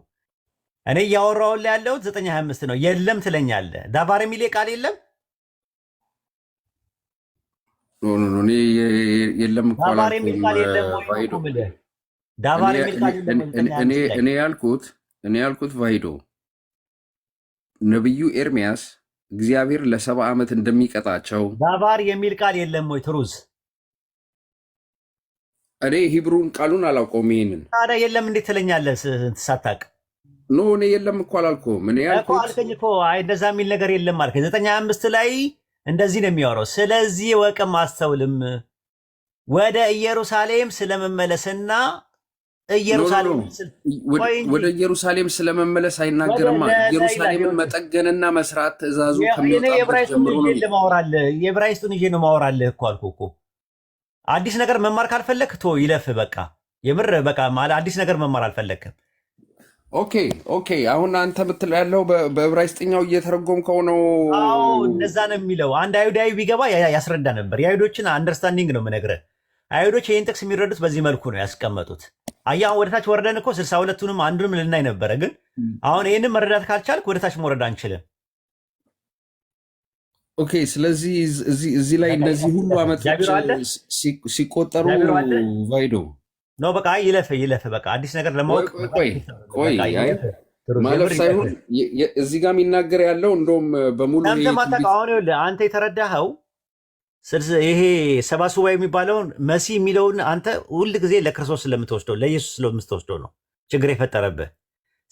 እኔ እያወራሁልህ ያለሁት 9:25 ነው። የለም ትለኛለህ። ዳቫር የሚል ቃል የለም። የለም እኔ ያልኩት ቫይዶ ነቢዩ ኤርሚያስ እግዚአብሔር ለ70 ዓመት እንደሚቀጣቸው ዳቫር የሚል ቃል የለም ወይ? ትሩዝ እኔ ሂብሩን ቃሉን አላውቀውም። ይሄንን ታዲያ የለም እንዴት ትለኛለህ ሳታውቅ? ኖ እኔ የለም እኮ አላልኩም። እኔ እኮ አልከኝ እኮ አይ እንደዛ የሚል ነገር የለም አልከኝ። 9:25 ላይ እንደዚህ ነው የሚያወራው። ስለዚህ ወቅም አስተውልም ወደ ኢየሩሳሌም ስለመመለስና ወደ ኢየሩሳሌም ስለመመለስ አይናገርማ። ኢየሩሳሌምን መጠገንና መስራት ትእዛዙ ከሚወጣበት ጀምሮ ነው። የዕብራይስጡን ይዤ ነው ማወራልህ እኮ አልኩህ እኮ። አዲስ ነገር መማር ካልፈለክ ቶ ይለፍ በቃ። የምር በቃ ማለት አዲስ ነገር መማር አልፈለክም። ኦኬ አሁን አንተ ምትለው ያለው በዕብራይስጥኛው እየተረጎምከው ነው። አዎ እንደዛ ነው የሚለው። አንድ አይሁዳዊ ቢገባ ያስረዳ ነበር። የአይሁዶችን አንደርስታንዲንግ ነው የምነግርህ። አይሁዶች ይህን ጥቅስ የሚረዱት በዚህ መልኩ ነው ያስቀመጡት። አሁን ወደታች ወርደን እኮ 62ቱንም አንዱንም ልናይ ነበረ። ግን አሁን ይህንን መረዳት ካልቻልክ ወደታች መውረድ አንችልም። ኦኬ ስለዚህ እዚህ ላይ እነዚህ ሁሉ ዓመቶች ሲቆጠሩ ቫይዶ ነው በቃ ይለፍ በቃ አዲስ ነገር ለማወቅ ቆይ ማለፍ ሳይሆን እዚህ ጋር የሚናገር ያለው እንደውም በሙሉ አሁን አንተ የተረዳኸው ይሄ ሰባ ሱባዔ የሚባለውን መሲህ የሚለውን አንተ ሁል ጊዜ ለክርስቶስ ስለምትወስደው ለኢየሱስ ስለምትወስደው ነው ችግር የፈጠረብህ።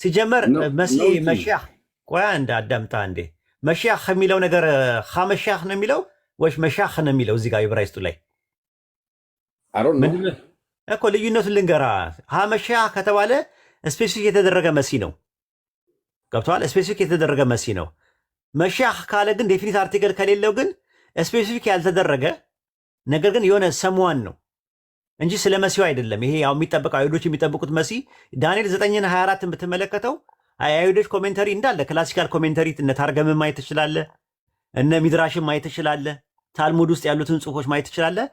ሲጀመር መሲህ መሻህ ቆያ እንደ አዳምጣ እንዴ መሻህ የሚለው ነገር ሐመሻህ ነው የሚለው ወይስ መሻህ ነው የሚለው? እዚህ ጋር ዕብራይስጡ ላይ እኮ ልዩነቱን ልንገራ። ሐመሻህ ከተባለ ስፔሲፊክ የተደረገ መሲህ ነው። ገብቶሃል? ስፔሲፊክ የተደረገ መሲህ ነው። መሻህ ካለ ግን ዴፊኒት አርቲክል ከሌለው ግን ስፔሲፊክ ያልተደረገ ነገር ግን የሆነ ሰምዋን ነው እንጂ ስለ መሲሁ አይደለም። ይሄ ያው የሚጠበቀው አይሁዶች የሚጠብቁት መሲህ ዳንኤል 9:24 የምትመለከተው አይሁዶች ኮሜንተሪ እንዳለ ክላሲካል ኮሜንተሪ እነ ታርገምን ማየት ትችላለህ፣ እነ ሚድራሽን ማየት ትችላለህ፣ ታልሙድ ውስጥ ያሉትን ጽሁፎች ማየት ትችላለህ።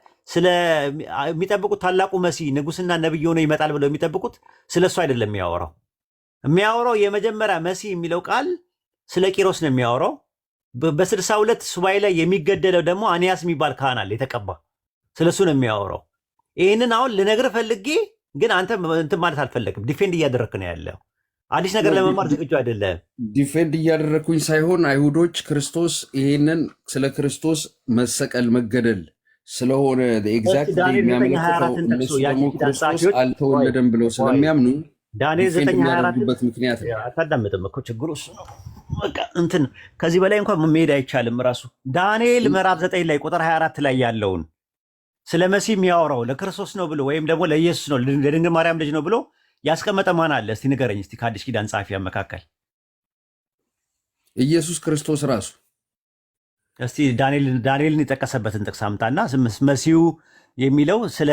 የሚጠብቁት ታላቁ መሲህ ንጉስና ነብይ ሆኖ ይመጣል ብለው የሚጠብቁት ስለ እሱ አይደለም የሚያወራው የመጀመሪያ መሲህ የሚለው ቃል ስለ ቂሮስ ነው የሚያወራው። በ62 ሱባዔ ላይ የሚገደለው ደግሞ አንያስ የሚባል ካህን አለ የተቀባ፣ ስለሱ ነው የሚያወራው። ይህንን አሁን ልነግርህ ፈልጌ ግን አንተ እንትን ማለት አልፈለግም። ዲፌንድ እያደረግክ ነው ያለው። አዲስ ነገር ለመማር ዝግጁ አይደለም። ዲፌንድ እያደረግኩኝ ሳይሆን አይሁዶች ክርስቶስ ይህንን ስለ ክርስቶስ መሰቀል መገደል ስለሆነ ኤግዛክትሊ የሚያመለክተው እነሱ ደግሞ ክርስቶስ አልተወለደም ብለው ስለሚያምኑ ዳንኤል 9:24 ምክንያት አታዳምጥም እኮ ችግሩ እሱ ነው። በቃ እንትን ከዚህ በላይ እንኳን መሄድ አይቻልም። ራሱ ዳንኤል ምዕራፍ 9 ላይ ቁጥር 24 ላይ ያለውን ስለ መሲህ የሚያወራው ለክርስቶስ ነው ብሎ ወይም ደግሞ ለኢየሱስ ነው ለድንግል ማርያም ልጅ ነው ብሎ ያስቀመጠ ማን አለ? እስቲ ንገረኝ። እስቲ ከአዲስ ኪዳን ጸሐፊያን መካከል ኢየሱስ ክርስቶስ ራሱ። እስቲ ዳንኤልን የጠቀሰበትን ጥቅስ አምጣና መሲሁ የሚለው ስለ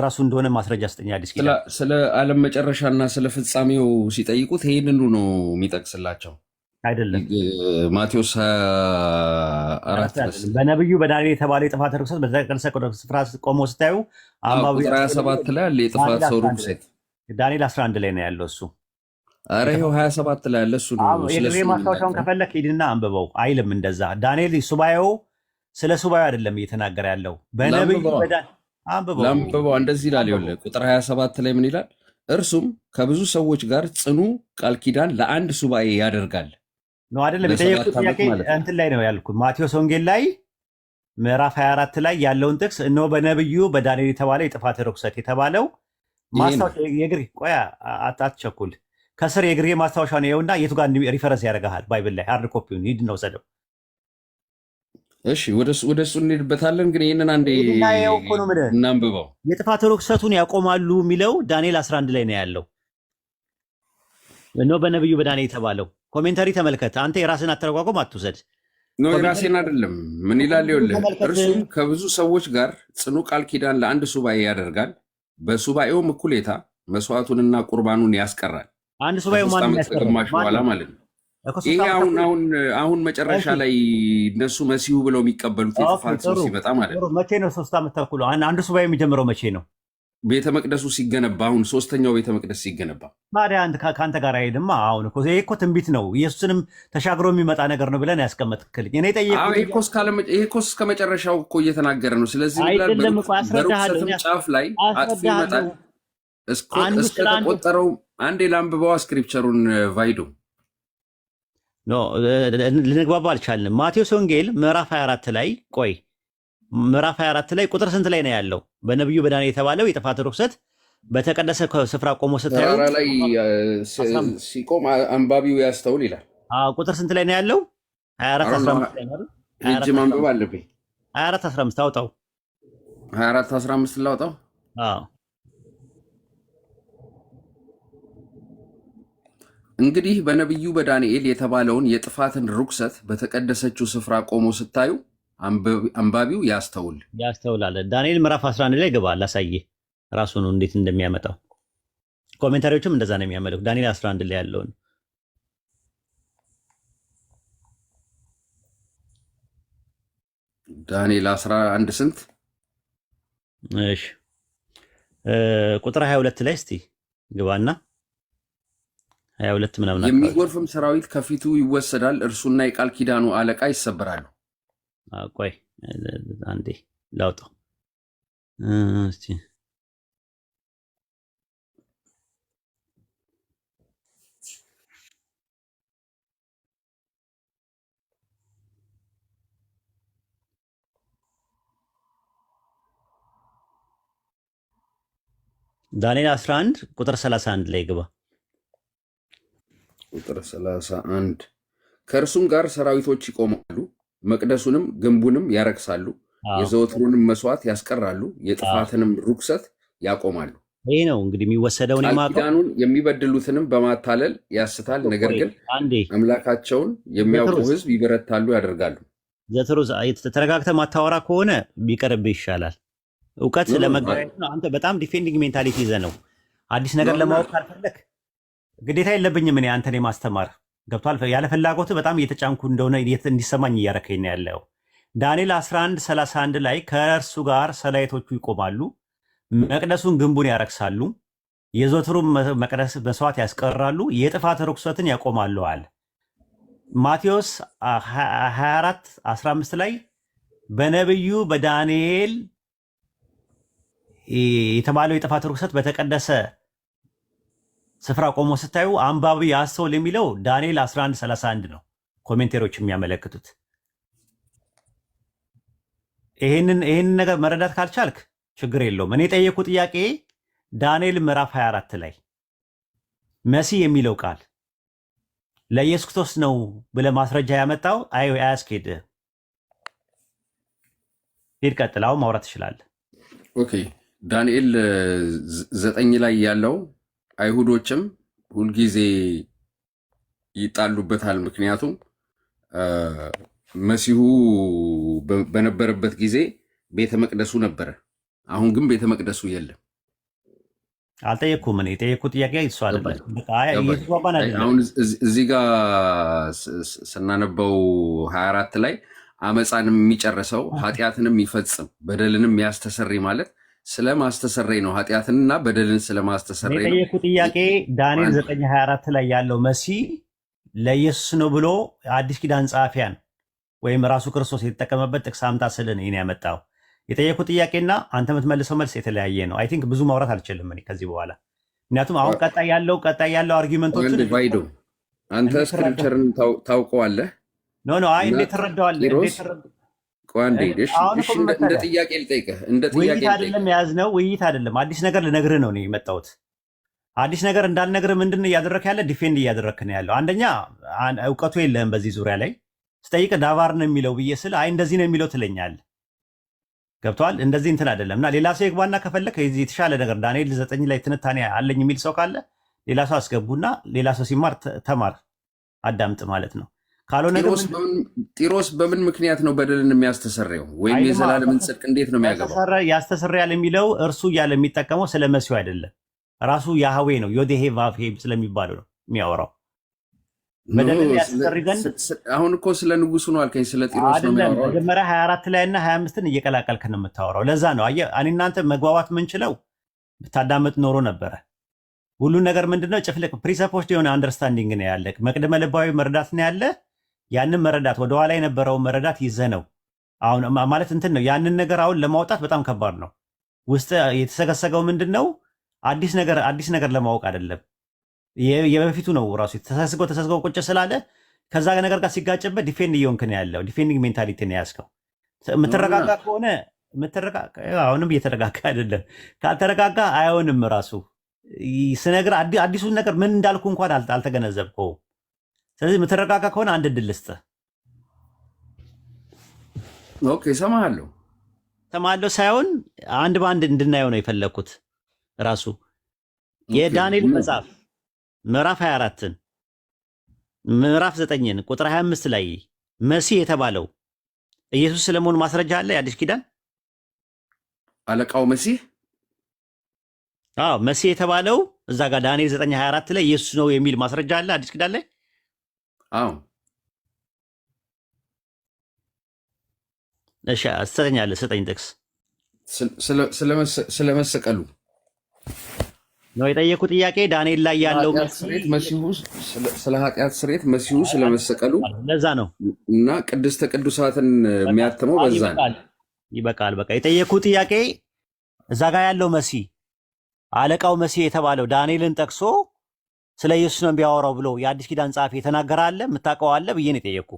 ራሱ እንደሆነ ማስረጃ ስጠኝ። አዲስ ኪዳን ስለ ዓለም መጨረሻና ስለ ፍጻሜው ሲጠይቁት ይህንኑ ነው የሚጠቅስላቸው አይደለም። ማቴዎስ 4 በነብዩ በዳንኤል የተባለ የጥፋት ርኩሰት በተቀደሰ ስፍራ ቆሞ ስታዩ ቁጥር 27 ላይ አለ የጥፋት ሰው ርኩሰት። ዳንኤል 11 ላይ ነው ያለው እሱ። ኧረ ይኸው 27 ላይ ያለ እሱ ነው። የግሬ ማስታወሻውን ከፈለክ ሂድና አንብበው። አይልም እንደዛ። ዳንኤል ሱባኤው ስለ ሱባኤው አይደለም እየተናገረ ያለው በነብዩ አንብበው። እንደዚህ ይላል። ይኸውልህ ቁጥር 27 ላይ ምን ይላል? እርሱም ከብዙ ሰዎች ጋር ጽኑ ቃል ኪዳን ለአንድ ሱባኤ ያደርጋል ነው አይደለም? የጠየቁት ጥያቄ እንትን ላይ ነው ያልኩት። ማቴዎስ ወንጌል ላይ ምዕራፍ 24 ላይ ያለውን ጥቅስ እነሆ በነብዩ በዳንኤል የተባለ የጥፋት ርኩሰት የተባለው ማስታወሻ የግሬ ቆያ አትቸኩል። ከስር የግሬ ማስታወሻ ነው ይኸውና፣ የቱ ጋር ሪፈረንስ ያደርግሃል? ባይብል ላይ ሃርድ ኮፒውን ሂድ ነው ሰደው። እሺ ወደ እሱ እንሄድበታለን፣ ግን ይህንን አንዴ እናንብበው። የጥፋት ርኩሰቱን ያቆማሉ የሚለው ዳንኤል 11 ላይ ነው ያለው። እነሆ በነብዩ በዳንኤል የተባለው ኮሜንታሪ ተመልከት። አንተ የራስን አተረጓጎም አትውሰድ። የራሴን አይደለም። ምን ይላል? ይኸውልህ እርሱም ከብዙ ሰዎች ጋር ጽኑ ቃል ኪዳን ለአንድ ሱባኤ ያደርጋል፣ በሱባኤውም እኩሌታ መስዋዕቱንና ቁርባኑን ያስቀራል። አንድ ሱባኤው ማን ያስቀራል በኋላ ማለት ነው። ይሄ አሁን መጨረሻ ላይ እነሱ መሲሁ ብለው የሚቀበሉት የጥፋት ሰው ሲመጣ ማለት ነው። መቼ ነው 3 ዓመት ተኩል? አንዱ ሱባኤ የሚጀምረው መቼ ነው? ቤተ መቅደሱ ሲገነባ፣ አሁን 3ኛው ቤተ መቅደስ ሲገነባ። ታዲያ ከአንተ ጋር አይሄድማ። አሁን ይሄ እኮ ትንቢት ነው፣ ኢየሱስንም ተሻግሮ የሚመጣ ነገር ነው ብለን ያስቀመጥክልኝ። እኔ ጠየቅኩት። ይሄ እኮ እስከ መጨረሻው እኮ እየተናገረ ነው። ስለዚህ በርኩሰትም ጫፍ ላይ አጥፊ ይመጣል እስከተቆጠረው። አንዴ ላንብበዋ ስክሪፕቸሩን ቫይዶ ልንግባባ አልቻልንም። ማቴዎስ ወንጌል ምዕራፍ 24 ላይ ቆይ ምዕራፍ 24 ላይ ቁጥር ስንት ላይ ነው ያለው? በነቢዩ በዳንኤል የተባለው የጥፋት ርኩሰት በተቀደሰ ስፍራ ቆሞ ስታዩ ተራራ ላይ ሲቆም አንባቢው ያስተውል ይላል። ቁጥር ስንት ላይ ነው ያለው? 24:15 ላይ ነው። ሄጄ ማንበብ አለብኝ። 24:15 አውጣው። 24:15 ላውጣው። እንግዲህ በነቢዩ በዳንኤል የተባለውን የጥፋትን ርኩሰት በተቀደሰችው ስፍራ ቆሞ ስታዩ አንባቢው ያስተውላል። ዳንኤል ምዕራፍ 11 ላይ ግባ ላሳየህ ራሱን እንዴት እንደሚያመጣው። ኮሜንታሪዎችም እንደዛ ነው የሚያመለክቱ። ዳንኤል 11 ላይ ያለውን ዳንኤል 11 ስንት? እሺ ቁጥር 22 ላይ እስቲ ግባና 22 ምናምን የሚጎርፍም ሰራዊት ከፊቱ ይወሰዳል፣ እርሱና የቃል ኪዳኑ አለቃ ይሰበራሉ። ቆይ አንዴ ላውጣው እስቲ። ዳንኤል 11 ቁጥር 31 ላይ ግባ። ቁጥር 31 ከእርሱም ጋር ሰራዊቶች ይቆማሉ፣ መቅደሱንም ግንቡንም ያረክሳሉ፣ የዘወትሩንም መስዋዕት ያስቀራሉ፣ የጥፋትንም ርኩሰት ያቆማሉ። ይህ ነው እንግዲህ የሚወሰደውን ኪዳኑን የሚበድሉትንም በማታለል ያስታል። ነገር ግን አምላካቸውን የሚያውቁ ሕዝብ ይበረታሉ፣ ያደርጋሉ። ዘትሩ ተረጋግተህ ማታወራ ከሆነ ቢቀርብህ ይሻላል። እውቀት ለመጋየት ነው። አንተ በጣም ዲፌንዲንግ ሜንታሊቲ ይዘህ ነው። አዲስ ነገር ለማወቅ ካልፈለግ ግዴታ የለብኝም እኔ አንተን የማስተማር ገብቷል። ያለ ፍላጎት በጣም እየተጫንኩ እንደሆነ እንዲሰማኝ እያረከኝ ነው ያለው። ዳንኤል 11:31 ላይ ከእርሱ ጋር ሰራዊቶቹ ይቆማሉ፣ መቅደሱን ግንቡን ያረክሳሉ፣ የዘወትሩን መቅደስ መስዋዕት ያስቀራሉ፣ የጥፋት ርኩሰትን ያቆማሉ አለ። ማቴዎስ 24:15 ላይ በነቢዩ በዳንኤል የተባለው የጥፋት ርኩሰት በተቀደሰ ስፍራ ቆሞ ስታዩ አንባቢ ያስተውል የሚለው ዳንኤል 11:31 ነው። ኮሜንቴሮች የሚያመለክቱት ይህንን ነገር መረዳት ካልቻልክ ችግር የለውም። እኔ የጠየኩ ጥያቄ ዳንኤል ምዕራፍ 24 ላይ መሲህ የሚለው ቃል ለኢየሱስ ክርስቶስ ነው ብለህ ማስረጃ ያመጣው አያስኬድህም። ሂድ ቀጥል፣ አሁን ማውራት ትችላለህ። ኦኬ ዳንኤል 9 ላይ ያለው አይሁዶችም ሁልጊዜ ይጣሉበታል። ምክንያቱም መሲሁ በነበረበት ጊዜ ቤተ መቅደሱ ነበረ፣ አሁን ግን ቤተ መቅደሱ የለም። አልጠየቅኩም። እኔ የጠየቅኩት ጥያቄ እሱ አይደለም። አሁን እዚህ ጋር ስናነበው 24 ላይ አመፃንም የሚጨርሰው ኃጢአትንም ይፈጽም በደልንም ያስተሰሪ ማለት ስለማስተሰረይ ነው። ኃጢአትንና በደልን ስለማስተሰረይ ነው። የጠየኩት ጥያቄ ዳንኤል 9:24 ላይ ያለው መሲህ ለኢየሱስ ነው ብሎ አዲስ ኪዳን ጸሐፊያን ወይም ራሱ ክርስቶስ የተጠቀመበት ጥቅስ አምጣ ስልን ይህን ያመጣው የጠየኩት ጥያቄና አንተ የምትመልሰው መልስ የተለያየ ነው። አይ ቲንክ ብዙ ማውራት አልችልም እኔ ከዚህ በኋላ ምክንያቱም አሁን ቀጣይ ያለው አርጊመንቶችን ቫይዶ አንተ ስክሪፕቸርን ታውቀዋለህ። ኖ አይ እንዴት ትረዳዋለህ? እንደ ጥያቄ ልጠይቅህ። ውይይት አይደለም የያዝነው፣ ውይይት አይደለም። አዲስ ነገር ልነግርህ ነው የመጣሁት። አዲስ ነገር እንዳልነግርህ ምንድን እያደረክ ያለ ዲፌንድ እያደረክ ነው ያለው። አንደኛ እውቀቱ የለህም በዚህ ዙሪያ ላይ ስጠይቅ ዳቫር ነው የሚለው ብዬ ስል አይ እንደዚህ ነው የሚለው ትለኛለህ። ገብቶሃል? እንደዚህ እንትን አይደለም። እና ሌላ ሰው ይግባና ከፈለክ የተሻለ ነገር ዳንኤል 9 ላይ ትንታኔ አለኝ የሚል ሰው ካለ ሌላ ሰው አስገቡና ሌላ ሰው ሲማር ተማር አዳምጥ ማለት ነው። ጢሮስ በምን ምክንያት ነው በደልን የሚያስተሰርየው? ወይም የዘላለምን ጽድቅ እንዴት ነው የሚያገባው? ያስተሰርያል የሚለው እርሱ እያለ የሚጠቀመው ስለ መሲሁ አይደለም፣ ራሱ ያህዌ ነው። ዮዴሄ ቫቭሄ ስለሚባለው ነው የሚያወራው። በደልን ያስተሰሪ ዘንድ አሁን እኮ ስለ ንጉሱ ነው አልከኝ፣ ስለ ጢሮስ ነው የሚያወራው። መጀመሪያ 24 ላይ እና 25ን እየቀላቀልክ ነው የምታወራው። ለዛ ነው አየህ፣ እኔ እናንተ መግባባት የምንችለው ብታዳመጥ ኖሮ ነበረ። ሁሉን ነገር ምንድነው ጭፍልቅ ፕሪሰፖስድ የሆነ አንደርስታንዲንግ ነው ያለ፣ መቅደመ ልባዊ መረዳት ነው ያለ። ያንን መረዳት ወደኋላ የነበረውን መረዳት ይዘ ነው አሁን ማለት እንትን ነው። ያንን ነገር አሁን ለማውጣት በጣም ከባድ ነው። ውስጥ የተሰገሰገው ምንድን ነው? አዲስ ነገር ለማወቅ አይደለም፣ የበፊቱ ነው ራሱ ተሰግስገው ቁጭ ስላለ ከዛ ነገር ጋር ሲጋጭበት ዲፌንድ እየሆንክ ነው ያለው። ዲፌንዲንግ ሜንታሊቲ ነው ያዝከው። የምትረጋጋ ከሆነ አሁንም እየተረጋጋ አይደለም። ካልተረጋጋ አይሆንም። ራሱ ስነግር አዲሱን ነገር ምን እንዳልኩ እንኳን አልተገነዘብከውም። ስለዚህ የምትረጋጋ ከሆነ አንድ እድል ልስጥህ። ኦኬ፣ እሰማሃለሁ ሳይሆን አንድ በአንድ እንድናየው ነው የፈለግኩት። ራሱ የዳንኤል መጽሐፍ ምዕራፍ 24ን ምዕራፍ 9ን ቁጥር 25 ላይ መሲህ የተባለው ኢየሱስ ስለመሆኑ ማስረጃ አለ? የአዲስ ኪዳን አለቃው መሲህ መሲህ የተባለው እዛ ጋር ዳንኤል 9:24 ላይ ኢየሱስ ነው የሚል ማስረጃ አለ አዲስ ኪዳን ላይ? አዎ። እሺ፣ ስጠኝ ጥቅስ። ስለመሰቀሉ ነው የጠየቁት ጥያቄ። ዳንኤል ላይ ያለው ስለ ኃጢአት ስርየት መሲሁ ስለመሰቀሉ ለዛ ነው። እና ቅድስተ ቅዱሳትን የሚያትመው በዛ ነው። ይበቃል። በቃ የጠየቁት ጥያቄ እዛ ጋር ያለው መሲህ አለቃው መሲህ የተባለው ዳንኤልን ጠቅሶ ስለ ኢየሱስ ነው ቢያወራው ብሎ የአዲስ ኪዳን ጸሐፊ የተናገረ አለ? የምታውቀው አለ ብዬ ነው የጠየቁ።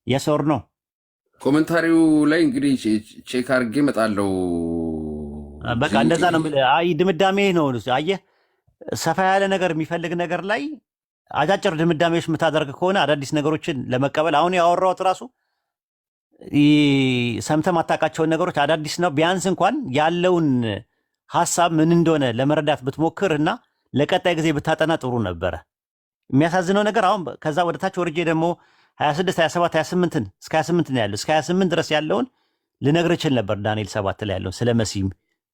የሶር ነው ኮመንታሪው ላይ እንግዲህ ቼክ አድርጌ እመጣለሁ። በቃ እንደዛ ነው። አይ ድምዳሜ ነው። አየህ፣ ሰፋ ያለ ነገር የሚፈልግ ነገር ላይ አጫጭር ድምዳሜዎች የምታደርግ ከሆነ አዳዲስ ነገሮችን ለመቀበል አሁን ያወራሁት ራሱ ሰምተህ ማታውቃቸውን ነገሮች አዳዲስ ነው። ቢያንስ እንኳን ያለውን ሀሳብ ምን እንደሆነ ለመረዳት ብትሞክር እና ለቀጣይ ጊዜ ብታጠና ጥሩ ነበረ። የሚያሳዝነው ነገር አሁን ከዛ ወደ ታች ወርጄ ደግሞ 26 27 28 እስከ 28 ነው ያለው። እስከ 28 ድረስ ያለውን ልነግርህ እችል ነበር። ዳንኤል 7 ላይ ያለውን ስለ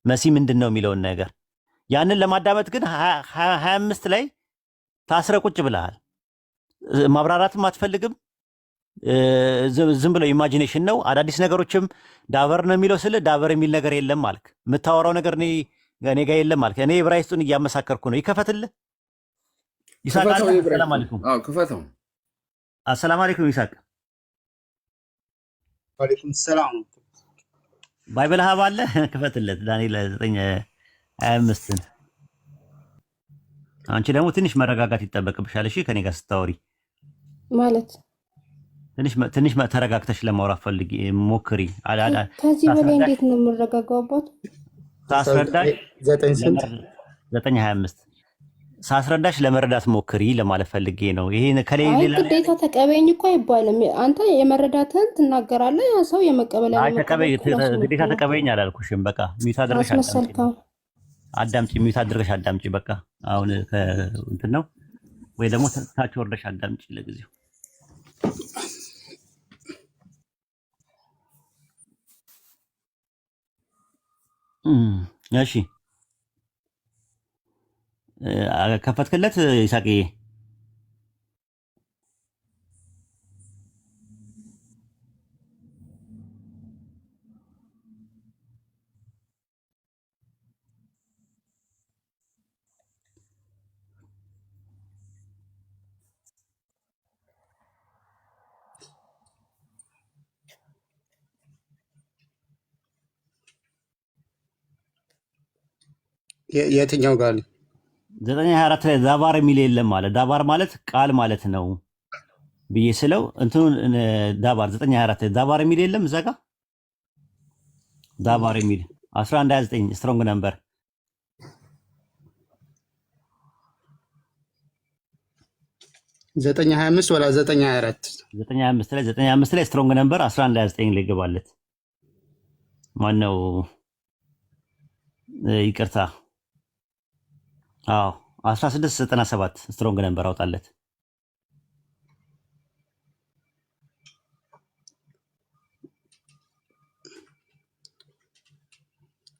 መሲህ ምንድን ነው የሚለውን ነገር ያንን ለማዳመጥ ግን 25 ላይ ታስረ ቁጭ ብለሃል። ማብራራትም አትፈልግም። ዝም ብለው ኢማጂኔሽን ነው። አዳዲስ ነገሮችም ዳበር ነው የሚለው ስለ ዳበር የሚል ነገር የለም አልክ። የምታወራው ነገር እኔ ጋር የለም አልክ። እኔ ዕብራይስጡን እያመሳከርኩ ነው። ይከፈትልህ ይሳቅ። ሰላም አለይኩም። ክፈተው። አሰላም አለይኩም ይሳቅ። ወአለይኩም ሰላም። ባይብል ሀብ አለ ክፈትለት። ዳንኤል 9:25 አንቺ ደግሞ ትንሽ መረጋጋት ይጠበቅብሻል። እሺ ከኔ ጋር ስታወሪ ማለት ትንሽ ተረጋግተሽ ለማውራት ፈልጊ፣ ሞክሪ። ከዚህ በላይ እንዴት ነው የምረጋጋውበት? ሳስረዳሽ 9:25 ሳስረዳሽ ለመረዳት ሞክሪ ለማለት ፈልጌ ነው። ይሄ ከሌላ ግዴታ ተቀበይኝ እኮ አይባልም። አንተ የመረዳትን ትናገራለህ፣ ያ ሰው የመቀበል ግዴታ ተቀበይኝ አላልኩሽም። በቃ ሚውት አድርገሽ አዳምጪ። ሚውት አድርገሽ አዳምጪ። በቃ አሁን እንትን ነው ወይ ደግሞ ታች ወርደሽ አዳምጪ ለጊዜው። እሺ ከፈትክለት ይሳቅዬ? የትኛው ጋር 9:24 ላይ ዳባር የሚል የለም ማለት ዳባር ማለት ቃል ማለት ነው ብዬ ስለው እንትኑን ዳባር 9:24 ላይ ዳባር የሚል የለም እዛ ጋር ዳባር የሚል 11:29 ስትሮንግ ነምበር 9:25 ወላ 9:24 9:25 ላይ ስትሮንግ ነምበር 11:29 ላይ ገባለት። ማነው? ይቅርታ 1697 ስትሮንግ ነምበር አውጣለት።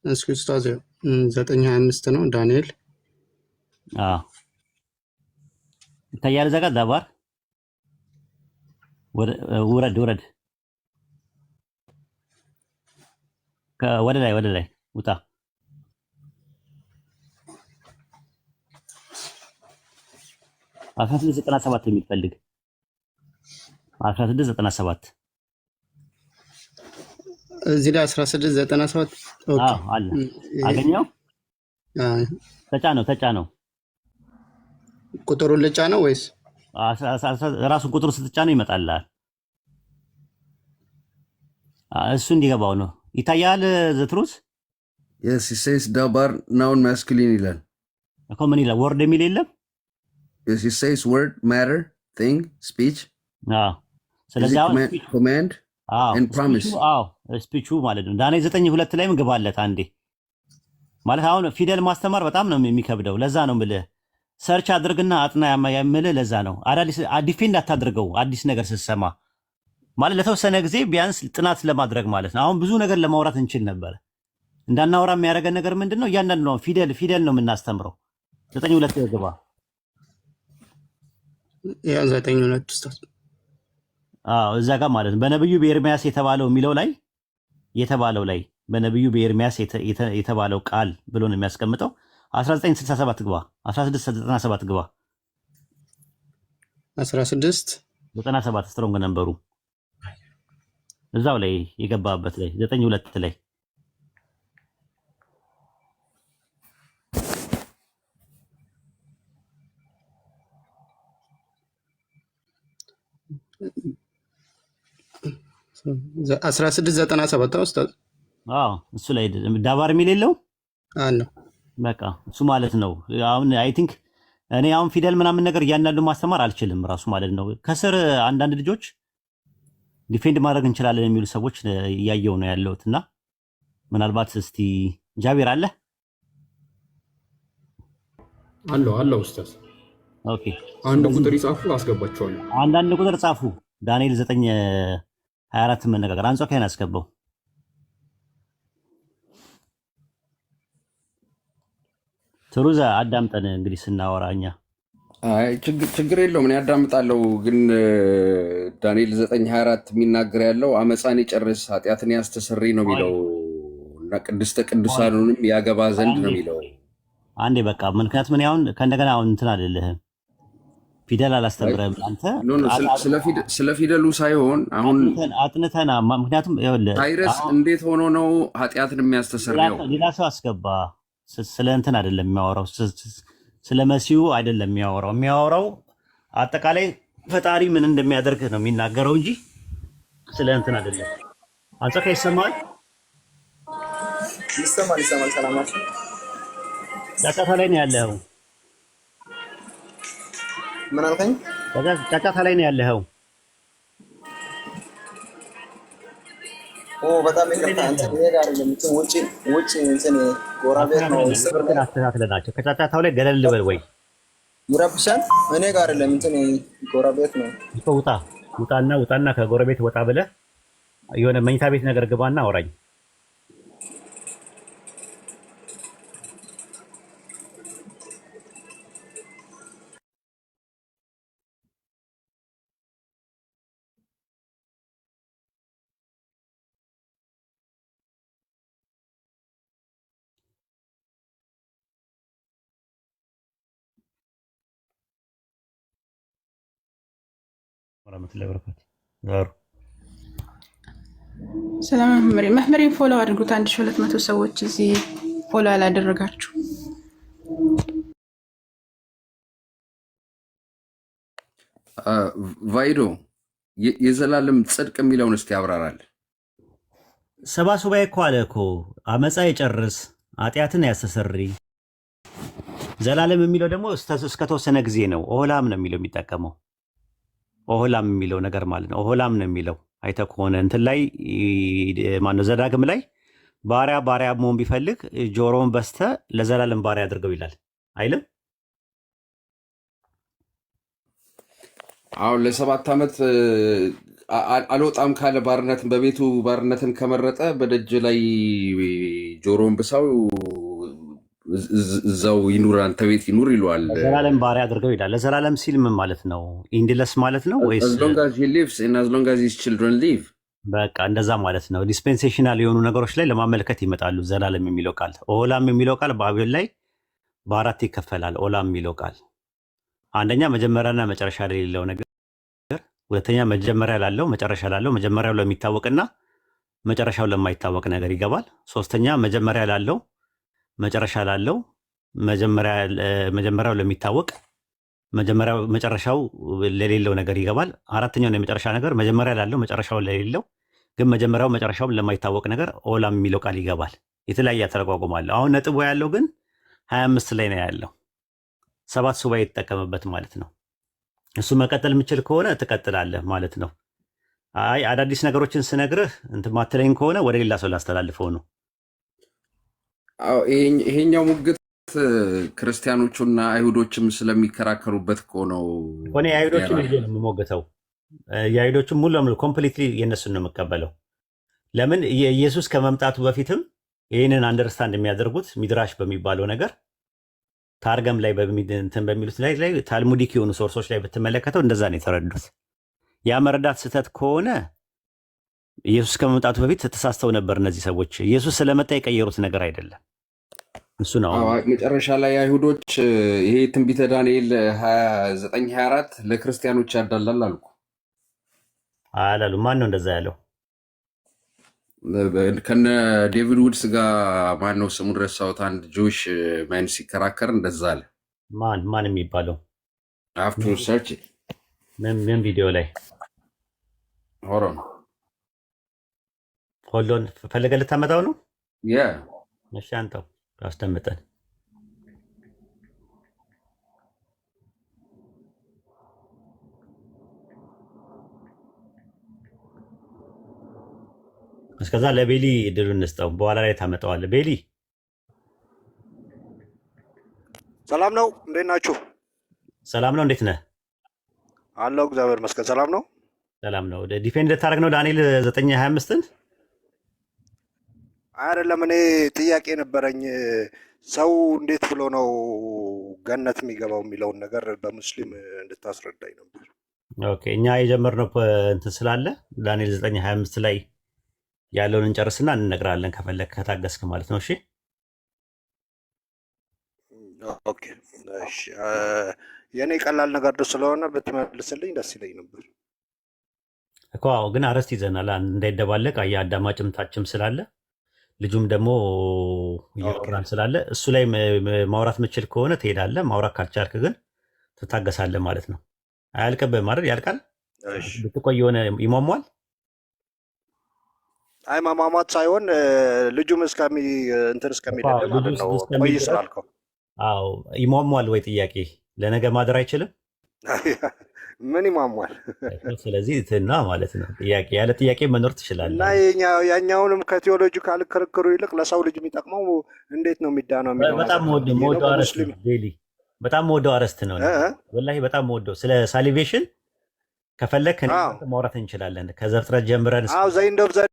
እስኪ ኡስታዝ 9:25 ነው ዳንኤል። ይታያል እዛ ጋር ዳባር። ውረድ ወደ ላይ ውጣ። 1697 የሚፈልግ 1697 እዚህ ላይ 1697 ኦኬ አለ። አገኘው? ተጫነው ቁጥሩን ልጫ ነው ወይስ ራሱን ቁጥሩ ስትጫነው ይመጣልሃል? እሱ እንዲገባው ነው። ይታያል ዘትሩስ Yes, he says dabar noun masculine ይላል እኮ ምን ይላል? ወርድ የሚል የለም። Yes, he says word, matter, thing, speech. አዎ Is ስለዚህ it አሁን command and promise? ስፒቹ ማለት ነው። ዳንኤል 9:2 ላይ ግባለት አንዴ ማለት አሁን ፊደል ማስተማር በጣም ነው የሚከብደው። ለዛ ነው የምልህ ሰርች አድርግና አጥና የምልህ ለዛ ነው። አዳዲስ ዲፌንድ አታድርገው አዲስ ነገር ስትሰማ ማለት ለተወሰነ ጊዜ ቢያንስ ጥናት ለማድረግ ማለት ነው። አሁን ብዙ ነገር ለማውራት እንችል ነበር። እንዳናወራ የሚያደርገን ነገር ምንድን ነው? እያንዳንዱ ነው ፊደል ነው የምናስተምረው። 9:2 ግባ። ያ 9:2 ኡስታዝ። እዛ ጋር ማለት ነው በነብዩ በኤርሚያስ የተባለው ላይ በነብዩ በኤርሚያስ የተባለው ቃል ብሎ ነው የሚያስቀምጠው። 1967 ግባ። 1697 ግባ። 1697 ስትሮንግ ነበሩ እዛው ላይ የገባበት ላይ 9:2 ላይ ኡስታዝ። እሱ ላይ ዳባር የሚል የለው አለ። በቃ እሱ ማለት ነው። አሁን አይ ቲንክ እኔ አሁን ፊደል ምናምን ነገር እያንዳንዱ ማስተማር አልችልም ራሱ ማለት ነው። ከስር አንዳንድ ልጆች ዲፌንድ ማድረግ እንችላለን የሚሉ ሰዎች እያየው ነው ያለሁት እና ምናልባት እስቲ ጃቢር አለ ኡስታዝ። ኦኬ አንድ ቁጥር ይጻፉ አስገባቸዋለሁ። አንዳንድ ቁጥር ጻፉ። ዳንኤል 9:24 መነጋገር አንጾኪያን አስገባው። ትሩዛ አዳምጠን እንግዲህ ስናወራኛ ችግር የለውም እኔ ያዳምጣለሁ። ግን ዳንኤል 9:24 የሚናገር ያለው አመፃን ይጨርስ ኃጢአትን ያስተሰሪ ነው የሚለው እና ቅድስተ ቅዱሳኑንም ያገባ ዘንድ ነው የሚለው። አንዴ በቃ ምክንያቱም እኔ አሁን ከእንደገና አሁን እንትን አይደለህም ፊደል አላስተምረም አንተ ስለ ፊደሉ ሳይሆን አሁን አጥንተና ምክንያቱም ታይረስ እንዴት ሆኖ ነው ኃጢአትን የሚያስተሰርየው? ሌላ ሰው አስገባ። ስለ እንትን አይደለም የሚያወራው፣ ስለ መሲሁ አይደለም የሚያወራው አጠቃላይ ፈጣሪ ምን እንደሚያደርግ ነው የሚናገረው እንጂ ስለ እንትን አይደለም። አንጸካ ይሰማል። ሰላማችሁ ጫጫታ ላይ ነው ያለው። ምን አልከኝ? ጫጫታ ላይ ነው ያለው። በጣም ይቅርታ። እንትን እኔ ጋር አይደለም እንትን ውጭ እንትን ጎረቤት ነው። ስልክን አስተካክለናቸው ከጫጫታው ላይ ገለል በል ወይ ይረብሻል። እኔ ጋር አይደለም እንትን ጎረቤት ነው። ውጣና ከጎረቤት ወጣ ብለህ የሆነ መኝታ ቤት ነገር ግባና አውራኝ። ሰላም መህመሪን ፎሎ አድርጉት። 1200 ሰዎች እዚህ ፎሎ ያላደረጋችሁ ቫይዶ የዘላለም ጽድቅ የሚለውን እስኪ ያብራራል። ሰባ ሱባኤ እኮ አለ እኮ አመፃ የጨርስ ኃጢአትን ያስተሰሪ። ዘላለም የሚለው ደግሞ እስከተወሰነ ጊዜ ነው። ኦህላም ነው የሚለው የሚጠቀመው ኦህላም የሚለው ነገር ማለት ነው። ኦህላም ነው የሚለው አይተህ ከሆነ እንትን ላይ ማነው ዘዳግም ላይ ባሪያ መሆን ቢፈልግ ጆሮውን በስተ ለዘላለም ባሪያ አድርገው ይላል አይልም? አሁን ለ7 ዓመት አልወጣም ካለ ባርነትን በቤቱ ባርነትን ከመረጠ በደጅ ላይ ጆሮውን ብሳው እዛው ይኑር አንተ ቤት ይኑር ይለዋል። ለዘላለም ባሪያ አድርገው ይላል። ለዘላለም ሲል ምን ማለት ነው? ኢንድለስ ማለት ነው ወይስ as long as he lives and as long as his children live? በቃ እንደዛ ማለት ነው። ዲስፔንሴሽናል የሆኑ ነገሮች ላይ ለማመልከት ይመጣሉ። ዘላለም የሚለው ቃል ኦላም የሚለው ቃል ባቢሎን ላይ በአራት ይከፈላል። ኦላም የሚለው ቃል አንደኛ መጀመሪያና መጨረሻ ላይ የሌለው ነገር፣ ሁለተኛ መጀመሪያ ላለው መጨረሻ ላለው፣ መጀመሪያው ለሚታወቅና መጨረሻው ለማይታወቅ ነገር ይገባል። ሶስተኛ መጀመሪያ ላለው መጨረሻ ላለው፣ መጀመሪያው ለሚታወቅ መጨረሻው ለሌለው ነገር ይገባል። አራተኛው የመጨረሻ ነገር መጀመሪያ ላለው መጨረሻው ለሌለው፣ ግን መጀመሪያው መጨረሻውም ለማይታወቅ ነገር ኦላም የሚለው ቃል ይገባል። የተለያየ አተረጓጉማለሁ። አሁን ነጥቡ ያለው ግን 25 ላይ ነው ያለው። 7 ሱባኤ የተጠቀመበት ማለት ነው። እሱ መቀጠል የምችል ከሆነ ትቀጥላለህ ማለት ነው። አይ አዳዲስ ነገሮችን ስነግርህ እንትን ማትለኝ ከሆነ ወደ ሌላ ሰው ላስተላልፈው ነው። ይሄኛው ሙግት ክርስቲያኖቹና አይሁዶችም ስለሚከራከሩበት እኮ ነው። እኔ የአይሁዶችን ይዤ ነው የምሞግተው። የአይሁዶችን ሙሉ ለሙሉ ኮምፕሊትሊ የእነሱን ነው የምቀበለው። ለምን ኢየሱስ ከመምጣቱ በፊትም ይህንን አንደርስታንድ የሚያደርጉት ሚድራሽ በሚባለው ነገር ታርገም ላይ እንትን በሚሉት ላይ ታልሙዲክ የሆኑ ሶርሶች ላይ ብትመለከተው እንደዛ ነው የተረዱት። ያ መረዳት ስህተት ከሆነ ኢየሱስ ከመምጣቱ በፊት ተሳስተው ነበር እነዚህ ሰዎች። ኢየሱስ ስለመጣ የቀየሩት ነገር አይደለም። እሱ ነው መጨረሻ ላይ አይሁዶች ይሄ ትንቢተ ዳንኤል 29:24 ለክርስቲያኖች ያዳላል አልኩ አላሉ። ማን ነው እንደዛ ያለው? ከነ ዴቪድ ውድስ ጋር ማን ነው ስሙን ረሳሁት። አንድ ጆሽ ማን ሲከራከር እንደዛ አለ። ማን የሚባለው? አፍተር ሰርች ምን ቪዲዮ ላይ ሆሮን ሆሎን ፈለገ ልታመጣው ነው? ያ እሺ አንተው አስደምጠን። እስከዛ ለቤሊ እድሉ እንስጠው፣ በኋላ ላይ ታመጣዋለህ። ቤሊ ሰላም ነው? እንዴት ናችሁ? ሰላም ነው። እንዴት ነህ? አለው እግዚአብሔር ይመስገን። ሰላም ነው። ሰላም ነው። ዲፌንድ ልታደርግ ነው ዳንኤል 9:25ን? አይደለም፣ እኔ ጥያቄ ነበረኝ። ሰው እንዴት ብሎ ነው ገነት የሚገባው የሚለውን ነገር በሙስሊም እንድታስረዳኝ ነበር። ኦኬ፣ እኛ የጀመርነው እንትን ስላለ ዳንኤል 9:25 ላይ ያለውን እንጨርስና እንነግራለን። ከፈለግ ከታገስክ ማለት ነው። እሺ ኦኬ፣ እሺ። የእኔ ቀላል ነገር ስለሆነ ብትመልስልኝ ደስ ይለኝ ነበር እኮ። አዎ፣ ግን አረስት ይዘናል እንዳይደባለቅ። አዳማጭም ታችም ስላለ ልጁም ደግሞ እየወራን ስላለ እሱ ላይ ማውራት ምችል ከሆነ ትሄዳለህ። ማውራት ካልቻልክ ግን ትታገሳለህ ማለት ነው። አያልቅብህም አይደል? ያልቃል። ብትቆይ የሆነ ይሟሟል። አይ ማማማት ሳይሆን ልጁም እንትን እስከሚል ማለት ነው። ቆይ ስላልከው አዎ፣ ይሟሟል ወይ? ጥያቄ ለነገ ማደር አይችልም። ምን ይሟሟል? ስለዚህ ትና ማለት ነው። ጥያቄ ያለ ጥያቄ መኖር ትችላለህ። እና ያኛውንም ከቴዎሎጂካል ክርክሩ ይልቅ ለሰው ልጅ የሚጠቅመው እንዴት ነው የሚዳነው የሚለው በጣም ወደው አረስት ነው። ዴሊ በጣም ወደው አረስት ነው። ወላሂ በጣም ወደው ስለ ሳሊቬሽን ከፈለክ ማውራት እንችላለን። ከዘፍጥረት ጀምረን ዘይንድ ኦፍ ዘዴ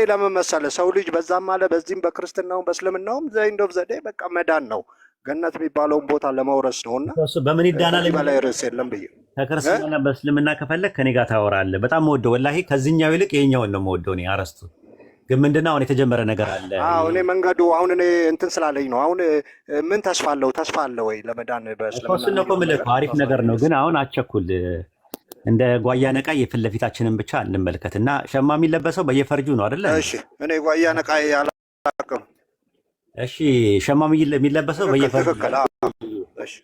ለምን መሰለህ? ሰው ልጅ በዛም አለ በዚህም በክርስትናውም በእስልምናውም ዘይንድ ኦፍ ዘዴ በቃ መዳን ነው። ገነት የሚባለውን ቦታ ለመውረስ ነው። እና በምን ይዳናል በላይ ርዕስ የለም ብዬ ከክርስትና በእስልምና ከፈለግ ከኔ ጋር ታወራለህ። በጣም ወደው ወላሂ ከዚህኛው ይልቅ ይሄኛውን ነው የምወደው እኔ። አረስቱ ግን ምንድነው አሁን የተጀመረ ነገር አለ። እኔ መንገዱ አሁን እኔ እንትን ስላለኝ ነው። አሁን ምን ተስፋ አለ ወይ ለመዳን በእስልምና? እሱን ነው የምልህ። አሪፍ ነገር ነው ግን አሁን አቸኩል። እንደ ጓያ ነቃ የፊት ለፊታችንን ብቻ እንመልከት እና ሸማ የሚለበሰው በየፈርጁ ነው አይደለ? እሺ እኔ ጓያ ነቃ አላውቅም። እሺ ሸማ የሚለበሰው በየፈርጁ። እሺ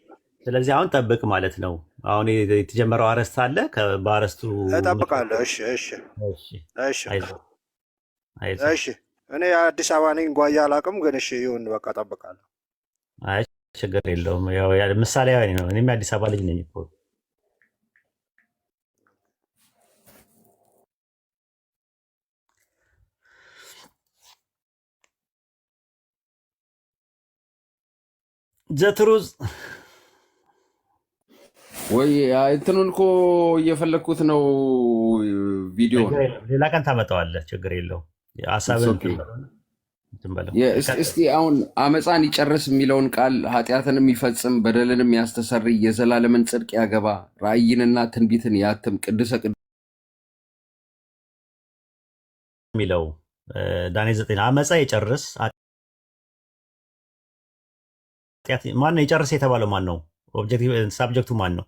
ስለዚህ አሁን ጠብቅ ማለት ነው። አሁን የተጀመረው አረስት አለ። በአረስቱ እጠብቃለሁ። እሺ እኔ አዲስ አበባ ነኝ፣ ጓያ አላውቅም። ግን እሺ ይሁን በቃ እጠብቃለሁ። አይ ችግር የለውም። ምሳሌ ነው። እኔም የአዲስ አበባ ልጅ ነኝ እኮ። ዘትሩዝ ወይ እንትኑን እኮ እየፈለግኩት ነው። ቪዲዮ ሌላ ቀን ታመጣዋለህ። ችግር የለውም። እስቲ አሁን አመፃን ይጨርስ የሚለውን ቃል ኃጢአትንም ይፈጽም በደልንም ያስተሰርይ የዘላለምን ጽድቅ ያገባ ራእይንና ትንቢትን ያትም ቅዱሰ የሚለው ዳንኤል 9 አመፃ ይጨርስ። ማን ነው ይጨርስ የተባለው? ማን ነው? ሳብጀክቱ ማን ነው?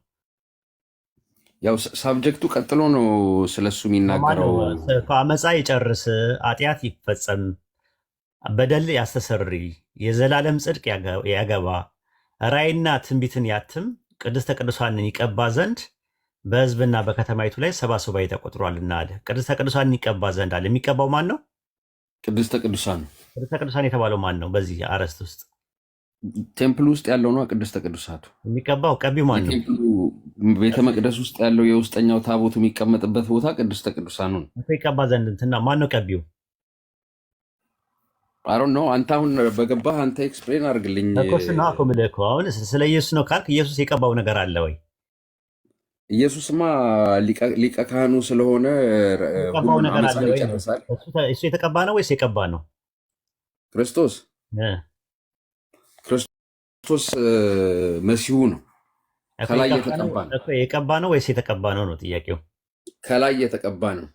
ያው ሳብጀክቱ ቀጥሎ ነው ስለሱ የሚናገረው። አመፃ ይጨርስ፣ ኃጢአት ይፈጸም፣ በደል ያስተሰርይ፣ የዘላለም ጽድቅ ያገባ፣ ራእይና ትንቢትን ያትም፣ ቅድስተ ቅዱሳንን ይቀባ ዘንድ በሕዝብና በከተማይቱ ላይ 70 ሱባዔ ተቆጥሯልና አለ። ቅድስተ ቅዱሳን ይቀባ ዘንድ አለ። የሚቀባው ማን ነው? ቅድስተ ቅዱሳን ነው። ቅድስተ ቅዱሳን የተባለው ማን ነው? በዚህ አርዕስት ውስጥ ቴምፕል ውስጥ ያለው ነው ቅድስተ ቅዱሳቱ። የሚቀባው ቀቢው ማን ነው? የቴምፕሉ ቤተ መቅደስ ውስጥ ያለው የውስጠኛው ታቦቱ የሚቀመጥበት ቦታ ቅድስተ ቅዱሳኑ ነው። ይቀባ ዘንድ እንትና ማን ነው ቀቢው? አሮን ነው። አንተ አሁን በገባህ አንተ ኤክስፕሌን አድርግልኝ። እኮስና እኮ የምልህ እኮ አሁን ስለ ኢየሱስ ነው ካልክ ኢየሱስ የቀባው ነገር አለ ወይ? ኢየሱስማ ሊቀ ካህኑ ስለሆነ የቀባው ነገር አለ አመፃን ወይ? ይጨርሳል። እሱ የተቀባ ነው ወይስ የቀባ ነው? ክርስቶስ ክርስቶስ መሲሁ ነው። ከላይ የተቀባ ነው። የቀባ ነው ወይስ የተቀባ ነው ነው ጥያቄው። ከላይ የተቀባ ነው።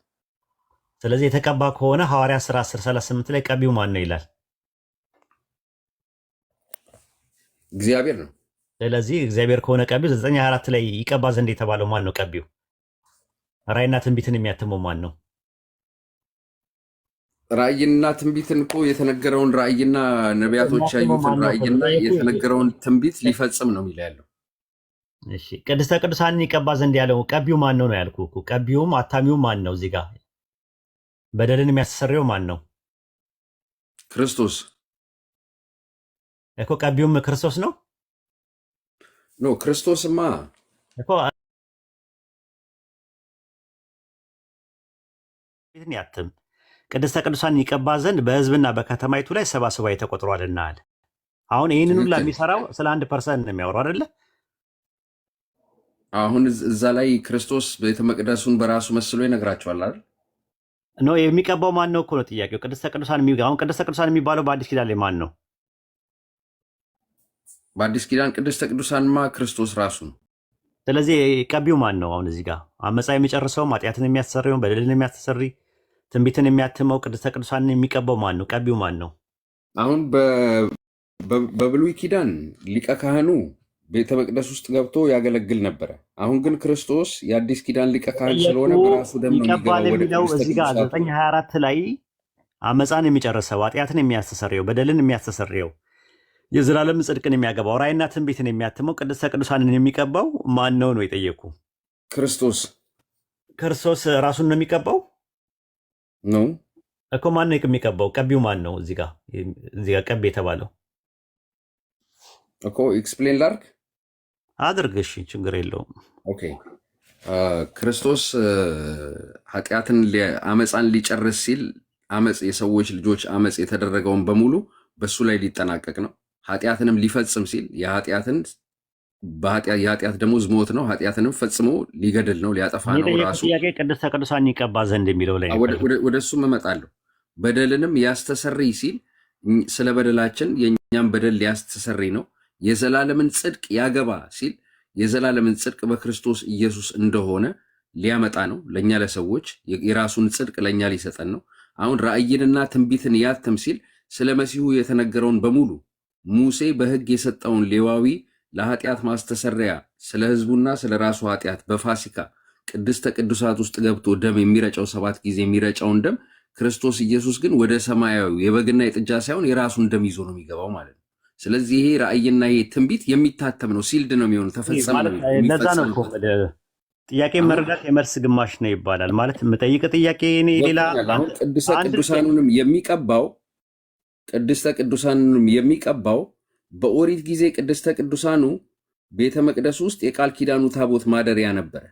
ስለዚህ የተቀባ ከሆነ ሐዋርያት ሥራ 10:38 ላይ ቀቢው ማን ነው ይላል? እግዚአብሔር ነው። ስለዚህ እግዚአብሔር ከሆነ ቀቢው 9:24 ላይ ይቀባ ዘንድ የተባለው ማን ነው ቀቢው? ራእይና ትንቢትን የሚያትመው ማን ነው? ራእይና ትንቢትን እኮ የተነገረውን ራእይና ነቢያቶች ያዩትን ራእይና የተነገረውን ትንቢት ሊፈጽም ነው የሚል ያለው። እሺ ቅድስተ ቅዱሳንን ይቀባ ዘንድ ያለው ቀቢው ማን ነው ነው ያልኩህ እኮ። ቀቢውም አታሚውም ማን ነው? እዚህ ጋር በደልን የሚያስተሰርየው ማን ነው? ክርስቶስ እኮ። ቀቢውም ክርስቶስ ነው። ኖ ክርስቶስማ እኮ ያትም ቅድስተ ቅዱሳን ይቀባ ዘንድ በሕዝብና በከተማይቱ ላይ 70 ሱባዔ ተቆጥሯልና አለ። አሁን ይህንን ሁላ የሚሰራው ስለ 1% ነው የሚያወራው አይደለ? አሁን እዛ ላይ ክርስቶስ ቤተ መቅደሱን በራሱ መስሎ ይነግራቸዋል አይደል? ኖ የሚቀባው ማን ነው እኮ ነው ጥያቄው። ቅድስተ ቅዱሳን አሁን ቅድስተ ቅዱሳን የሚባለው በአዲስ ኪዳን ላይ ማን ነው? በአዲስ ኪዳን ቅድስተ ቅዱሳንማ ክርስቶስ ራሱ ነው። ስለዚህ ቀቢው ማን ነው? አሁን እዚህ ጋር አመፃ የሚጨርሰውም ኃጢአትን የሚያስተሰርየውን በደልን የሚያስተሰሪ ትንቢትን የሚያትመው ቅድስተ ቅዱሳንን የሚቀባው ማን ነው? ቀቢው ማን ነው? አሁን በብሉይ ኪዳን ሊቀ ካህኑ ቤተ መቅደስ ውስጥ ገብቶ ያገለግል ነበረ። አሁን ግን ክርስቶስ የአዲስ ኪዳን ሊቀ ካህን ስለሆነ በራሱ ደም ነው ይቀባል የሚገባው ወደ የሚለው ቅድስተ እዚህ ጋር ቅዱሳቱ። 9:24 ላይ አመፃን የሚጨርሰው ኃጢአትን የሚያስተሰርየው በደልን የሚያስተሰርየው የዘላለም ጽድቅን የሚያገባው ራእይና ትንቢትን የሚያትመው ቅድስተ ቅዱሳንን የሚቀባው ማን ነው ነው የጠየቁ። ክርስቶስ ክርስቶስ ራሱን ነው የሚቀባው ነው እኮ። ማን ነው የሚቀባው? ቀቢው ማን ነው? እዚህ ጋር ቀቢ የተባለው እኮ ኤክስፕሌን ላርግ አድርግ። እሺ ችግር የለውም። ኦኬ ክርስቶስ ኃጢአትን አመፃን ሊጨርስ ሲል አመፅ የሰዎች ልጆች አመፅ የተደረገውን በሙሉ በሱ ላይ ሊጠናቀቅ ነው። ኃጢአትንም ሊፈጽም ሲል የኃጢአት ደሞዝ ሞት ነው። ኃጢአትንም ፈጽሞ ሊገድል ነው፣ ሊያጠፋ ነው ራሱ። ጥያቄ ቅድስተ ቅዱሳን ይቀባ ዘንድ የሚለው ላይ ወደ እሱም እመጣለሁ። በደልንም ያስተሰርይ ሲል ስለ በደላችን የእኛም በደል ሊያስተሰርይ ነው። የዘላለምን ጽድቅ ያገባ ሲል የዘላለምን ጽድቅ በክርስቶስ ኢየሱስ እንደሆነ ሊያመጣ ነው። ለእኛ ለሰዎች የራሱን ጽድቅ ለእኛ ሊሰጠን ነው። አሁን ራእይንና ትንቢትን ያትም ሲል ስለ መሲሁ የተነገረውን በሙሉ ሙሴ በሕግ የሰጠውን ሌዋዊ ለኃጢአት ማስተሰሪያ ስለ ሕዝቡና ስለ ራሱ ኃጢአት በፋሲካ ቅድስተ ቅዱሳት ውስጥ ገብቶ ደም የሚረጨው 7 ጊዜ የሚረጨውን ደም ክርስቶስ ኢየሱስ ግን ወደ ሰማያዊ የበግና የጥጃ ሳይሆን የራሱን ደም ይዞ ነው የሚገባው ማለት ነው። ስለዚህ ይሄ ራእይና ይሄ ትንቢት የሚታተም ነው፣ ሲልድ ነው የሚሆነው፣ ተፈጸመ ነው። ለዛ ነው እኮ ጥያቄ መረዳት የመልስ ግማሽ ነው ይባላል። ማለት የምጠይቅ ጥያቄ እኔ ሌላ አሁን ቅድስተ ቅዱሳኑንም የሚቀባው በኦሪት ጊዜ ቅድስተ ቅዱሳኑ ቤተ መቅደስ ውስጥ የቃል ኪዳኑ ታቦት ማደሪያ ነበረ።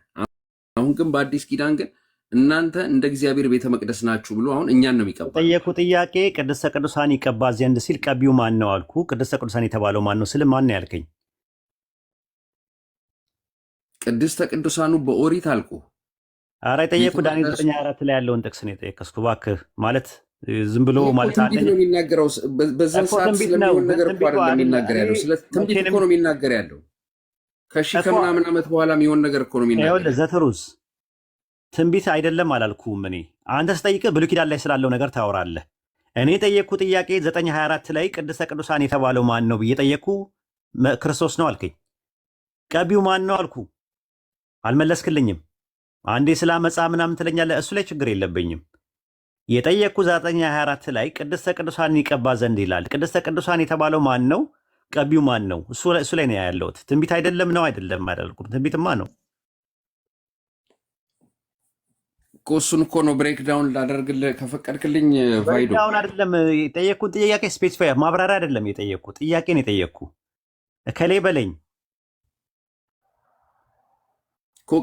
አሁን ግን በአዲስ ኪዳን ግን እናንተ እንደ እግዚአብሔር ቤተ መቅደስ ናችሁ ብሎ አሁን እኛን ነው የሚቀባ። ጠየቁ ጥያቄ ቅድስተ ቅዱሳን ይቀባ ዘንድ ሲል ቀቢው ማን ነው አልኩ። ቅድስተ ቅዱሳን የተባለው ማን ነው ስል ማን ነው ያልከኝ? ቅድስተ ቅዱሳኑ በኦሪት አልኩ። ኧረ የጠየቁ ዳንኤል 9:24 ላይ ያለውን ጥቅስ ነው የጠየቅኩት። እባክህ ማለት ዝም ብሎ ማለት ትንቢት ነው የሚናገረው። በዛን ሰዓት ስለሚሆን ነገር እኮ አይደለም የሚናገር ያለው፣ ስለ ትንቢት እኮ ነው የሚናገር ያለው። ከሺህ ከምናምን ዓመት በኋላ የሚሆን ነገር እኮ ነው የሚናገር። ዘትሩስ ትንቢት አይደለም አላልኩም እኔ። አንተ ስጠይቅህ ብሉይ ኪዳን ላይ ስላለው ነገር ታወራለህ። እኔ የጠየቅኩ ጥያቄ 9:24 ላይ ቅድስተ ቅዱሳን የተባለው ማን ነው ብዬ ጠየቅኩ። ክርስቶስ ነው አልከኝ። ቀቢው ማን ነው አልኩ። አልመለስክልኝም። አንዴ ስለ አመፃ ምናምን ትለኛለህ። እሱ ላይ ችግር የለብኝም። የጠየቅኩ 9:24 ላይ ቅድስተ ቅዱሳን ይቀባ ዘንድ ይላል። ቅድስተ ቅዱሳን የተባለው ማን ነው? ቀቢው ማን ነው? እሱ ላይ ነው ያለሁት። ትንቢት አይደለም ነው አይደለም አላልኩም። ትንቢትማ ነው። እሱን እኮ ነው ብሬክ ዳውን ላደርግልህ ከፈቀድክልኝ ቫይዶ። አሁን አይደለም የጠየቅኩት ጥያቄ ስፔሲፋይ ማብራሪያ አይደለም የጠየቅኩት ጥያቄ ነው የጠየቅኩ እከሌ በለኝ እኮ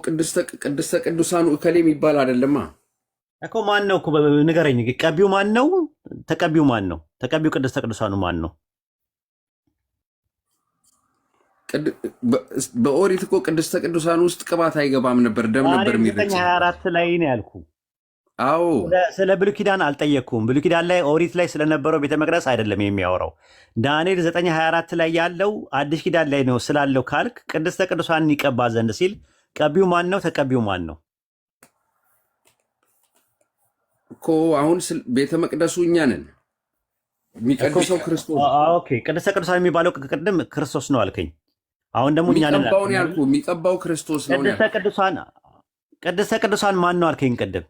ቅድስተ ቅዱሳኑ እከሌ የሚባል አይደለማ እኮ። ማን ነው እኮ ንገረኝ። ቀቢው ማን ነው? ተቀቢው ማን ነው? ተቀቢው ቅድስተ ቅዱሳኑ ማን ነው? በኦሪት እኮ ቅድስተ ቅዱሳኑ ውስጥ ቅባት አይገባም ነበር፣ ደም ነበር የሚረጭ። 24 ላይ ነው ያልኩ። አዎ ስለ ብሉይ ኪዳን አልጠየቅኩም። ብሉይ ኪዳን ላይ ኦሪት ላይ ስለነበረው ቤተ መቅደስ አይደለም የሚያወራው። ዳንኤል 9:24 ላይ ያለው አዲስ ኪዳን ላይ ነው ስላለው ካልክ ቅድስተ ቅዱሳን ይቀባ ዘንድ ሲል ቀቢው ማን ነው? ተቀቢው ማን ነው እኮ። አሁን ቤተ መቅደሱ እኛ ነን፣ የሚቀድሰው ክርስቶስ። ኦኬ ቅድስተ ቅዱሳን የሚባለው ቅድም ክርስቶስ ነው አልከኝ። አሁን ደግሞ እኛ ነን ያልኩ። የሚቀባው ክርስቶስ ነው። ቅድስተ ቅዱሳን ማን ነው አልከኝ ቅድም።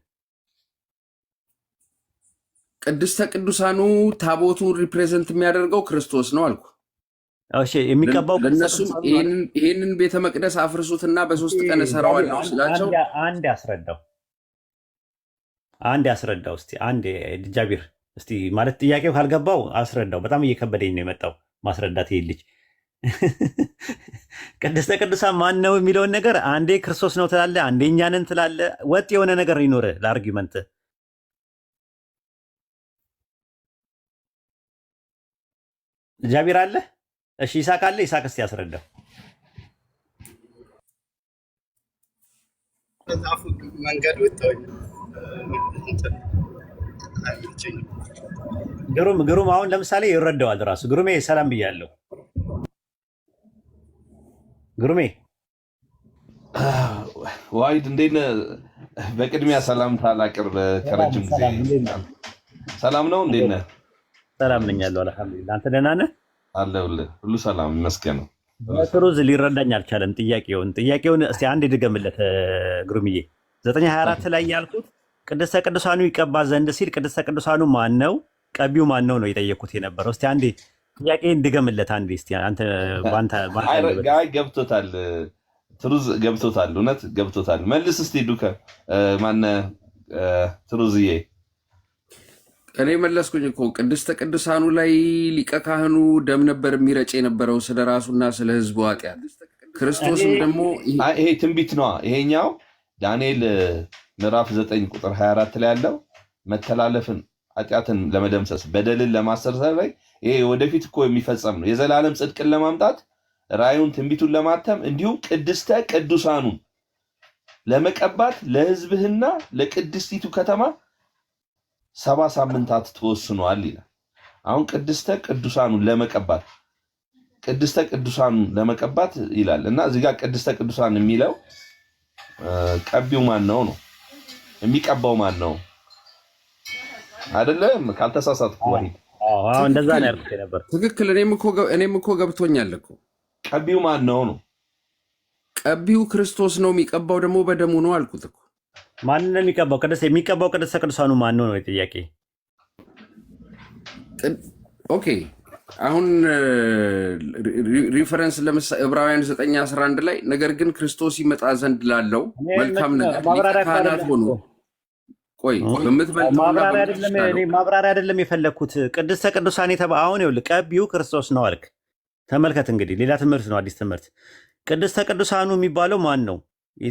ቅድስተ ቅዱሳኑ ታቦቱን ሪፕሬዘንት የሚያደርገው ክርስቶስ ነው አልኩ። እሺ የሚቀባው ለነሱም ይሄንን ቤተ መቅደስ አፍርሱትና በ3 ቀን እሰራዋለሁ ስላቸው አንድ ያስረዳው እስቲ አንድ ጃቢር እስቲ ማለት ጥያቄው ካልገባው አስረዳው። በጣም እየከበደኝ ነው የመጣው ማስረዳት። ይሄ ልጅ ቅድስተ ቅዱሳን ማን ነው የሚለውን ነገር አንዴ ክርስቶስ ነው ትላለ፣ አንዴ እኛ ነን ትላለ። ወጥ የሆነ ነገር ይኖር ለአርጊመንት። ጃቢር አለ? እሺ ይሳቅ አለ? ይሳቅ እስቲ ያስረዳው። መንገድ ወጣሁኝ። ግሩም አሁን ለምሳሌ ይረዳዋል ራሱ። ግሩሜ ሰላም ብያለሁ። ግሩሜ ዋይድ እንዴት ነህ? በቅድሚያ ሰላምታ ላቅርብ። ከረጅም ጊዜ ሰላም ነው። እንዴት ነህ? ሰላም ነኝ ያለው አልሐምዱሊላህ። አንተ ደህና ነህ? አለሁልህ። ሁሉ ሰላም ይመስገን ነው። በትሩዝ ሊረዳኝ አልቻለም። ጥያቄውን እስቲ አንድ ድገምለት ግሩምዬ። 9:24 ላይ ያልኩት ቅድስተ ቅዱሳኑ ይቀባ ዘንድ ሲል ቅድስተ ቅዱሳኑ ማን ነው? ቀቢው ማን ነው ነው የጠየኩት የነበረው። እስቲ አንዴ ጥያቄን ድገምለት አንዴ እስቲ። አንተ ጋይ ገብቶታል፣ ትሩዝ ገብቶታል፣ እውነት ገብቶታል። መልስ እስቲ ዱከ ማነህ ትሩዝዬ? እኔ መለስኩኝ እኮ ቅድስተ ቅዱሳኑ ላይ ሊቀ ካህኑ ደም ነበር የሚረጭ የነበረው ስለ ራሱና ስለ ሕዝቡ ኃጢአት። ክርስቶስም ደግሞ ይሄ ትንቢት ነዋ። ይሄኛው ዳንኤል ምዕራፍ 9 ቁጥር 24 ላይ ያለው መተላለፍን ኃጢአትን ለመደምሰስ በደልን ለማሰርሰር ላይ ይሄ ወደፊት እኮ የሚፈጸም ነው። የዘላለም ጽድቅን ለማምጣት ራእዩን ትንቢቱን ለማተም እንዲሁም ቅድስተ ቅዱሳኑን ለመቀባት ለሕዝብህና ለቅድስቲቱ ከተማ 7 ሳምንታት ተወስኗል ይላል። አሁን ቅድስተ ቅዱሳኑን ለመቀባት ይላል እና እዚህ ጋር ቅድስተ ቅዱሳን የሚለው ቀቢው ማን ነው ነው የሚቀባው ማን ነው አይደለም? ካልተሳሳትኩ ወሂድ እንደዛ ነው ያልኩት ነበር። ትክክል። እኔም እኮ ገብቶኛል እኮ። ቀቢው ማን ነው ነው? ቀቢው ክርስቶስ ነው። የሚቀባው ደግሞ በደሙ ነው አልኩት እኮ። ማን ነው የሚቀባው? የሚቀባው ቅድስተ ቅዱሳኑ ማን ነው ነው ጥያቄ። ኦኬ አሁን ሪፈረንስ ለምሳሌ ዕብራውያን 9:11 ላይ ነገር ግን ክርስቶስ ይመጣ ዘንድ ላለው መልካም ነገር ካህናት ሆኖ ቆይ ማብራሪያ አይደለም የፈለግኩት። ቅድስተ ቅዱሳን አሁን ይኸውልህ ቀቢው ክርስቶስ ነው አልክ። ተመልከት እንግዲህ ሌላ ትምህርት ነው፣ አዲስ ትምህርት። ቅድስተ ቅዱሳኑ የሚባለው ማን ነው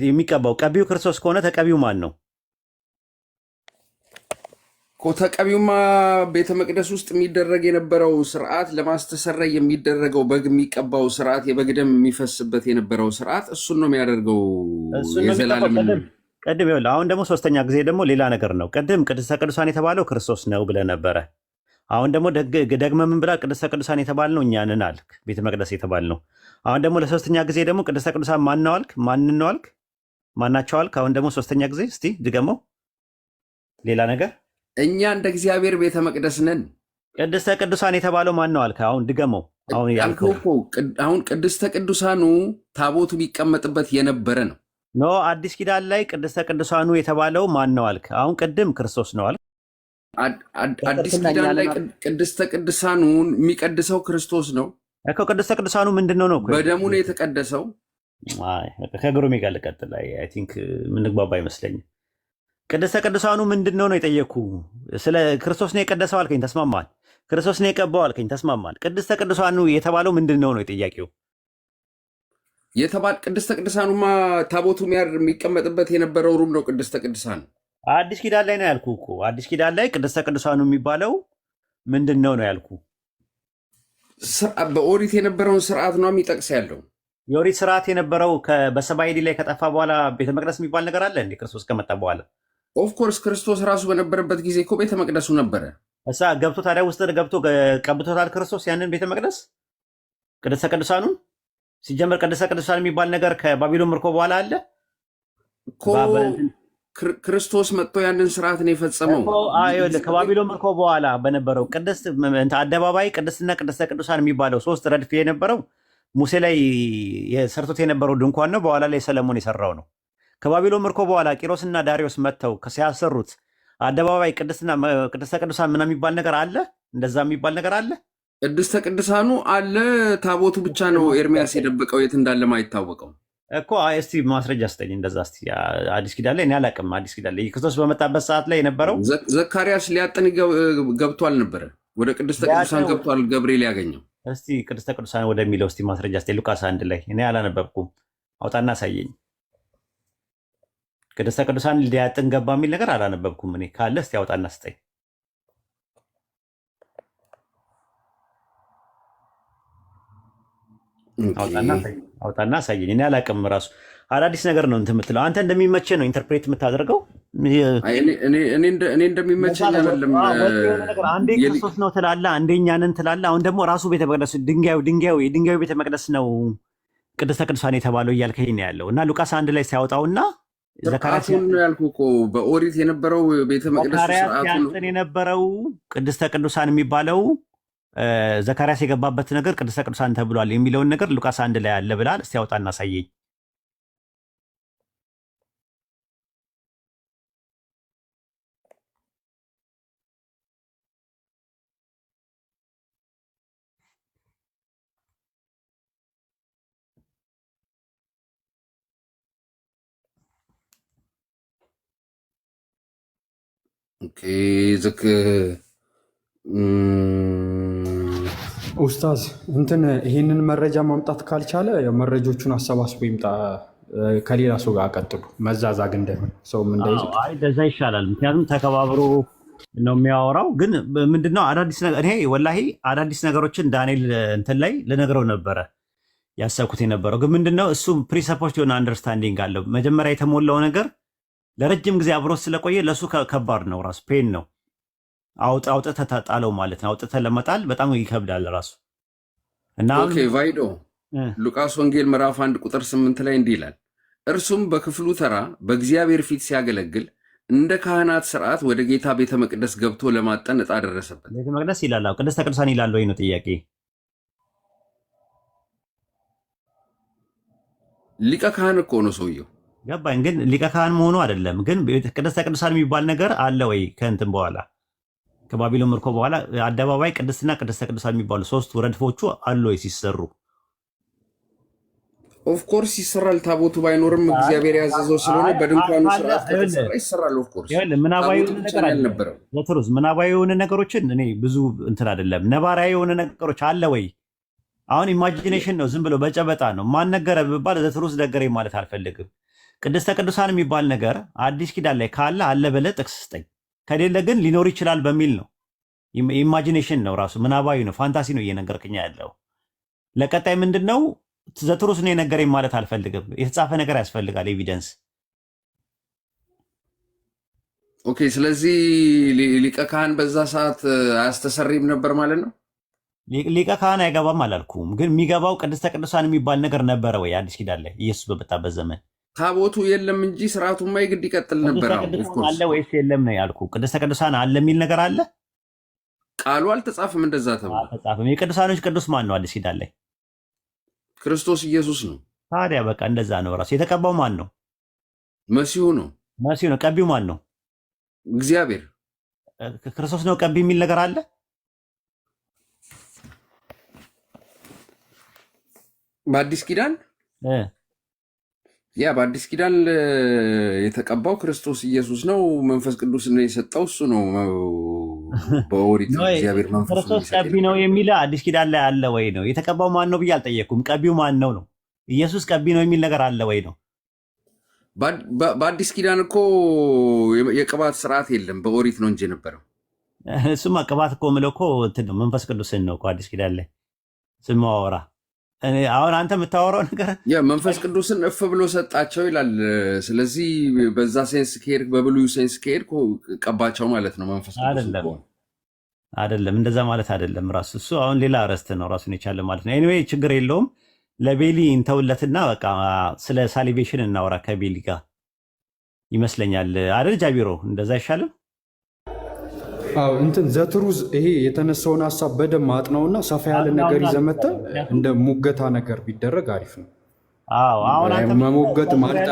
የሚቀባው? ቀቢው ክርስቶስ ከሆነ ተቀቢው ማን ነው? ተቀቢውማ ቤተ መቅደስ ውስጥ የሚደረግ የነበረው ስርዓት ለማስተሰረይ የሚደረገው በግ የሚቀባው ስርዓት፣ የበግ ደም የሚፈስበት የነበረው ስርዓት እሱን ነው የሚያደርገው የዘላለም ቅድም ይኸውልህ። አሁን ደግሞ ሶስተኛ ጊዜ ደግሞ ሌላ ነገር ነው። ቅድም ቅድስተ ቅዱሳን የተባለው ክርስቶስ ነው ብለህ ነበረ። አሁን ደግሞ ደግመህ ምን ብላ ቅድስተ ቅዱሳን የተባልነው እኛ ነን አልክ፣ ቤተ መቅደስ የተባልነው። አሁን ደግሞ ለሶስተኛ ጊዜ ደግሞ ቅድስተ ቅዱሳን ማን ነው አልክ፣ ማንን ነው አልክ፣ ማናቸው አልክ። አሁን ደግሞ ሶስተኛ ጊዜ እስቲ ድገመው ሌላ ነገር። እኛ እንደ እግዚአብሔር ቤተ መቅደስ ነን። ቅድስተ ቅዱሳን የተባለው ማን ነው አልክ፣ አሁን ድገመው። አሁን ቅድስተ ቅዱሳኑ ታቦቱ ቢቀመጥበት የነበረ ነው። ኖ አዲስ ኪዳን ላይ ቅድስተ ቅዱሳኑ የተባለው ማን ነው አልክ። አሁን ቅድም ክርስቶስ ነው አልክ። አዲስ ኪዳን ላይ ቅድስተ ቅዱሳኑን የሚቀድሰው ክርስቶስ ነው እኮ። ቅድስተ ቅዱሳኑ ምንድነው ነው? በደሙ ነው የተቀደሰው። ከግሩሜ ጋር ልቀጥል። አይ ቲንክ ምንግባባ አይመስለኝም። ቅድስተ ቅዱሳኑ ምንድን ነው የጠየቅኩ? ስለ ክርስቶስ ነው የቀደሰው አልከኝ፣ ተስማማል። ክርስቶስ ነው የቀባው አልከኝ፣ ተስማማል። ቅድስተ ቅዱሳኑ የተባለው ምንድን ነው ጥያቄው? ቅድስተ ቅዱሳኑማ ታቦቱ የሚቀመጥበት የነበረው ሩም ነው ቅድስተ ቅዱሳኑ። አዲስ ኪዳን ላይ ነው ያልኩ እኮ። አዲስ ኪዳን ላይ ቅድስተ ቅዱሳኑ የሚባለው ምንድን ነው ያልኩ። በኦሪት የነበረውን ስርዓት ነው የሚጠቅስ ያለው። የኦሪት ስርዓት የነበረው በሰባይዲ ላይ ከጠፋ በኋላ ቤተ መቅደስ የሚባል ነገር አለ እንዴ? ክርስቶስ ከመጣ በኋላ ኦፍኮርስ ክርስቶስ ራሱ በነበረበት ጊዜ እኮ ቤተ መቅደሱ ነበረ። እሳ ገብቶ ታዲያ ውስጥ ገብቶ ቀብቶታል ክርስቶስ ያንን ቤተ መቅደስ ቅድስተ ቅዱሳኑን። ሲጀመር ቅድስተ ቅዱሳን የሚባል ነገር ከባቢሎን ምርኮ በኋላ አለ እኮ። ክርስቶስ መጥቶ ያንን ስርዓት ነው የፈጸመው። ከባቢሎን ምርኮ በኋላ በነበረው ቅድስት አደባባይ ቅድስትና ቅድስተ ቅዱሳን የሚባለው 3 ረድፍ የነበረው ሙሴ ላይ ሰርቶት የነበረው ድንኳን ነው። በኋላ ላይ ሰለሞን የሰራው ነው። ከባቢሎን ምርኮ በኋላ ቂሮስና ዳሪዮስ መጥተው ሲያሰሩት አደባባይ ቅድስተ ቅዱሳን ምናምን የሚባል ነገር አለ። እንደዛ የሚባል ነገር አለ። ቅድስተ ቅዱሳኑ አለ። ታቦቱ ብቻ ነው ኤርሚያስ የደበቀው የት እንዳለ ማይታወቀው እኮ። እስቲ ማስረጃ ስጠኝ እንደዛ። እስቲ አዲስ ኪዳን ላይ እኔ አላውቅም። አዲስ ኪዳን ላይ ክርስቶስ በመጣበት ሰዓት ላይ የነበረው ዘካርያስ ሊያጥን ገብቷል ነበረ። ወደ ቅድስተ ቅዱሳን ገብቷል ገብርኤል ያገኘው። እስቲ ቅድስተ ቅዱሳን ወደሚለው እስቲ ማስረጃ ስጠኝ። ሉቃስ 1 ላይ እኔ አላነበብኩም። አውጣና አሳየኝ። ቅድስተ ቅዱሳን ሊያጥን ገባ የሚል ነገር አላነበብኩም እኔ። ካለ እስቲ አውጣና ስጠኝ። አውጣና አሳየኝ። እኔ አላውቅም። ራሱ አዳዲስ ነገር ነው እንትን የምትለው አንተ። እንደሚመቸህ ነው ኢንተርፕሬት የምታደርገው። እኔ እንደሚመቸኝ አይደለም። አንዴ ክርስቶስ ነው ትላለህ፣ አንዴ እኛንን ትላለህ። አሁን ደግሞ ራሱ ቤተ መቅደስ የድንጋዩ ቤተ መቅደስ ነው ቅድስተ ቅዱሳን የተባለው እያልከኝ ነው ያለው። እና ሉቃስ 1 ላይ ሲያወጣውና ዘካርያስን ነው ያልኩህ እኮ። በኦሪት የነበረው ቤተ መቅደስ ስርዓቱ ነው የነበረው። ቅድስተ ቅዱሳን የሚባለው ዘካርያስ የገባበት ነገር ቅድስተ ቅዱሳን ተብሏል የሚለውን ነገር ሉቃስ 1 ላይ አለ ብላል። እስቲ ያውጣና አሳየኝ። ኡስታዝ እንትን ይህንን መረጃ ማምጣት ካልቻለ መረጆቹን አሰባስቦ ይምጣ። ከሌላ ሰው ጋር ቀጥሉ። መዛዛግ እንዳይሆን ሰውም እንዳይዝ እንደዛ ይሻላል። ምክንያቱም ተከባብሮ ነው የሚያወራው። ግን ምንድነው አዳዲስ ነገር እኔ ወላሂ አዳዲስ ነገሮችን ዳንኤል እንትን ላይ ልነግረው ነበረ ያሰብኩት የነበረው። ግን ምንድነው እሱ ፕሪሰፖርት የሆነ አንደርስታንዲንግ አለው። መጀመሪያ የተሞላው ነገር ለረጅም ጊዜ አብሮት ስለቆየ ለእሱ ከባድ ነው። ራሱ ፔን ነው። አውጥተህ ተጣለው ማለት ነው። አውጥተህ ለመጣል በጣም ይከብዳል ራሱ እና ቫይዶ ሉቃስ ወንጌል ምዕራፍ 1 ቁጥር 8 ላይ እንዲህ ይላል፣ እርሱም በክፍሉ ተራ በእግዚአብሔር ፊት ሲያገለግል እንደ ካህናት ስርዓት ወደ ጌታ ቤተ መቅደስ ገብቶ ለማጠን ዕጣ ደረሰበት። ቤተ መቅደስ ይላል፣ ቅድስተ ቅዱሳን ይላል ወይ ነው ጥያቄ። ሊቀ ካህን እኮ ነው ሰውየው። ገባኝ። ግን ሊቀ ካህን መሆኑ አይደለም። ግን ቅድስተ ቅዱሳን የሚባል ነገር አለ ወይ? ከእንትን በኋላ ከባቢሎን ምርኮ በኋላ አደባባይ ቅድስትና ቅድስተ ቅዱሳን የሚባሉ 3 ረድፎቹ አሉ ወይ ሲሰሩ? ኦፍኮርስ ይሰራል። ታቦቱ ባይኖርም እግዚአብሔር ያዘዘው ስለሆነ በድንኳኑ ስርዓት ከተሰራ ይሰራል። ኦፍኮርስ ምናባዊ የሆነ ነገሮችን እኔ ብዙ እንትን አይደለም። ነባራዊ የሆነ ነገሮች አለ ወይ? አሁን ኢማጂኔሽን ነው፣ ዝም ብሎ በጨበጣ ነው። ማን ነገረ ብባል ዘትሩስ ነገረኝ ማለት አልፈልግም። ቅድስተ ቅዱሳን የሚባል ነገር አዲስ ኪዳን ላይ ካለ አለ ብለህ ጥቅስ ስጠኝ። ከሌለ ግን ሊኖር ይችላል በሚል ነው። ኢማጂኔሽን ነው፣ ራሱ ምናባዊ ነው፣ ፋንታሲ ነው እየነገርክኛ ያለው። ለቀጣይ ምንድን ነው ዘትሩስ ነው የነገረኝ ማለት አልፈልግም። የተጻፈ ነገር ያስፈልጋል፣ ኤቪደንስ። ኦኬ። ስለዚህ ሊቀ ካህን በዛ ሰዓት አያስተሰርይም ነበር ማለት ነው። ሊቀ ካህን አይገባም አላልኩም፣ ግን የሚገባው ቅድስተ ቅዱሳን የሚባል ነገር ነበረ ወይ አዲስ ኪዳን ላይ ኢየሱስ በመጣበት ዘመን? ታቦቱ የለም እንጂ ስርዓቱማ የግድ ይቀጥል ነበር። አለ ወይስ የለም ነው ያልኩ። ቅድስተ ቅዱሳን አለ የሚል ነገር አለ? ቃሉ አልተጻፈም እንደዛ ተብሎ አልተጻፈም። የቅዱሳኖች ቅዱስ ማን ነው አዲስ ኪዳን ላይ? ክርስቶስ ኢየሱስ ነው። ታዲያ በቃ እንደዛ ነው። ራሱ የተቀባው ማን ነው? መሲሁ ነው። መሲሁ ነው። ቀቢው ማን ነው? እግዚአብሔር። ክርስቶስ ነው ቀቢ የሚል ነገር አለ? በአዲስ ኪዳን ያ በአዲስ ኪዳን የተቀባው ክርስቶስ ኢየሱስ ነው። መንፈስ ቅዱስ ነው የሰጠው እሱ ነው። በኦሪት እግዚአብሔር መንፈስ ክርስቶስ ቀቢ ነው የሚል አዲስ ኪዳን ላይ አለ ወይ ነው? የተቀባው ማን ነው ብዬ አልጠየኩም። ቀቢው ማን ነው ነው? ኢየሱስ ቀቢ ነው የሚል ነገር አለ ወይ ነው? በአዲስ ኪዳን እኮ የቅባት ስርዓት የለም። በኦሪት ነው እንጂ የነበረው። እሱማ ቅባት እኮ የምለው እኮ እንትን ነው፣ መንፈስ ቅዱስን ነው እኮ አዲስ ኪዳን ላይ ስማወራ። አሁን አንተ የምታወራው ነገር መንፈስ ቅዱስን እፍ ብሎ ሰጣቸው ይላል። ስለዚህ በዛ ሴንስ ከሄድክ፣ በብሉይ ሴንስ ከሄድክ ቀባቸው ማለት ነው። መንፈስ ቅዱስ አይደለም፣ እንደዛ ማለት አይደለም። ራሱ እሱ አሁን ሌላ ረስት ነው ራሱን የቻለ ማለት ነው። ኤኒዌይ ችግር የለውም። ለቤሊ እንተውለትና በቃ ስለ ሳሊቬሽን እናወራ ከቤሊ ጋር ይመስለኛል አይደል? ጃቢሮ እንደዛ አይሻልም? አዎ እንትን ዘትሩዝ ይሄ የተነሳውን ሀሳብ በደንብ አጥናውና ሰፋ ያለ ነገር ይዘመተ እንደ ሙገታ ነገር ቢደረግ አሪፍ ነው። አዎ አሁን አንተ መሞገት ማለት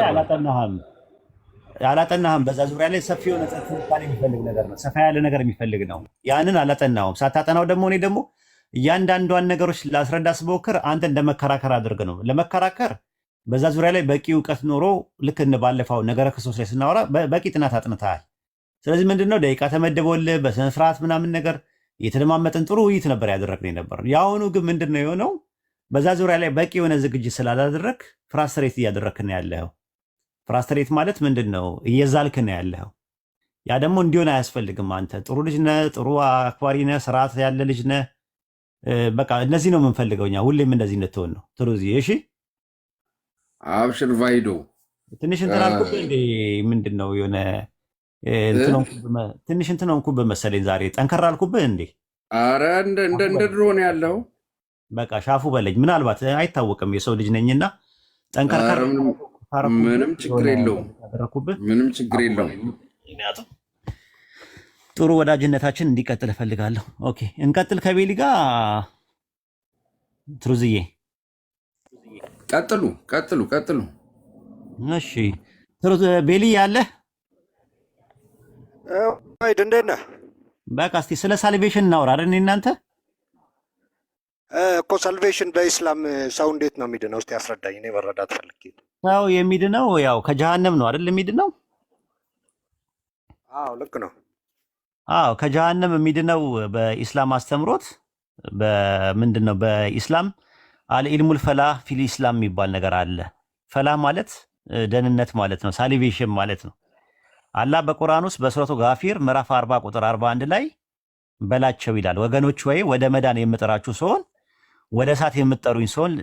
አላጠናህም። በዛ ዙሪያ ላይ ሰፊ የሆነ ጽሑፍ የሚፈልግ ነገር ነው፣ ሰፋ ያለ ነገር የሚፈልግ ነው። ያንን አላጠናውም። ሳታጠናው ደግሞ እኔ ደግሞ እያንዳንዷን ነገሮች ላስረዳ ስሞክር አንተ እንደ መከራከር አድርግ ነው። ለመከራከር በዛ ዙሪያ ላይ በቂ እውቀት ኖሮ ልክ ባለፈው ነገረ ክርስቶስ ላይ ስናወራ በቂ ጥናት አጥንተሃል። ስለዚህ ምንድነው ደቂቃ ተመደበልህ በስነስርዓት ምናምን ነገር የተደማመጥን ጥሩ ውይይት ነበር ያደረግን ነበር። የአሁኑ ግን ምንድነው የሆነው? በዛ ዙሪያ ላይ በቂ የሆነ ዝግጅት ስላላደረግ ፍራስትሬት እያደረግክ ነው ያለኸው። ፍራስትሬት ማለት ምንድነው? እየዛልክ ነው ያለኸው። ያ ደግሞ እንዲሆን አያስፈልግም። አንተ ጥሩ ልጅ ነህ፣ ጥሩ አክባሪ ነህ፣ ስርዓት ያለ ልጅ ነህ። በቃ እነዚህ ነው የምንፈልገው እኛ፣ ሁሌም እንደዚህ እንድትሆን ነው። ትሩዚ እሺ፣ አብሽር ቫይዶ ትንሽ እንትን አልኩብህ እንዴ? ምንድን ነው የሆነ ትንሽ እንትን ሆንኩብህ መሰለኝ ዛሬ። ጠንከር አልኩብህ እንዴ? አረ እንደ ድሮ ነው ያለው። በቃ ሻፉ በለኝ። ምናልባት አይታወቅም፣ የሰው ልጅ ነኝና ጠንከር። ምንም ችግር የለውም፣ ምንም ችግር የለውም። ጥሩ ወዳጅነታችን እንዲቀጥል እፈልጋለሁ። ኦኬ እንቀጥል ከቤሊ ጋር። ትሩዝዬ ቀጥሉ ቀጥሉ ቀጥሉ። እሺ ቤሊ ያለ አይድ እንዴት ነህ? በቃ እስኪ ስለ ሳልቬሽን እናውራ አይደል? እናንተ እኮ ሳልቬሽን በኢስላም ሰው እንዴት ነው የሚድነው? እስኪ አስረዳኝ። እኔ መረዳት ፈልጌ። ሰው የሚድነው ያው ከጀሃነም ነው አይደል? የሚድነው አዎ ልክ ነው። አዎ ከጀሃነም የሚድነው በኢስላም አስተምሮት በምንድን ነው? በኢስላም አልኢልሙል ፈላህ ፊል ኢስላም የሚባል ነገር አለ። ፈላህ ማለት ደህንነት ማለት ነው። ሳሊቬሽን ማለት ነው። አላህ በቁርአን ውስጥ በሱረቱ ጋፊር ምዕራፍ 40 ቁጥር 41 ላይ በላቸው ይላል፣ ወገኖች ወይ ወደ መዳን የምጠራችሁ ሲሆን ወደ እሳት የምትጠሩኝ ሲሆን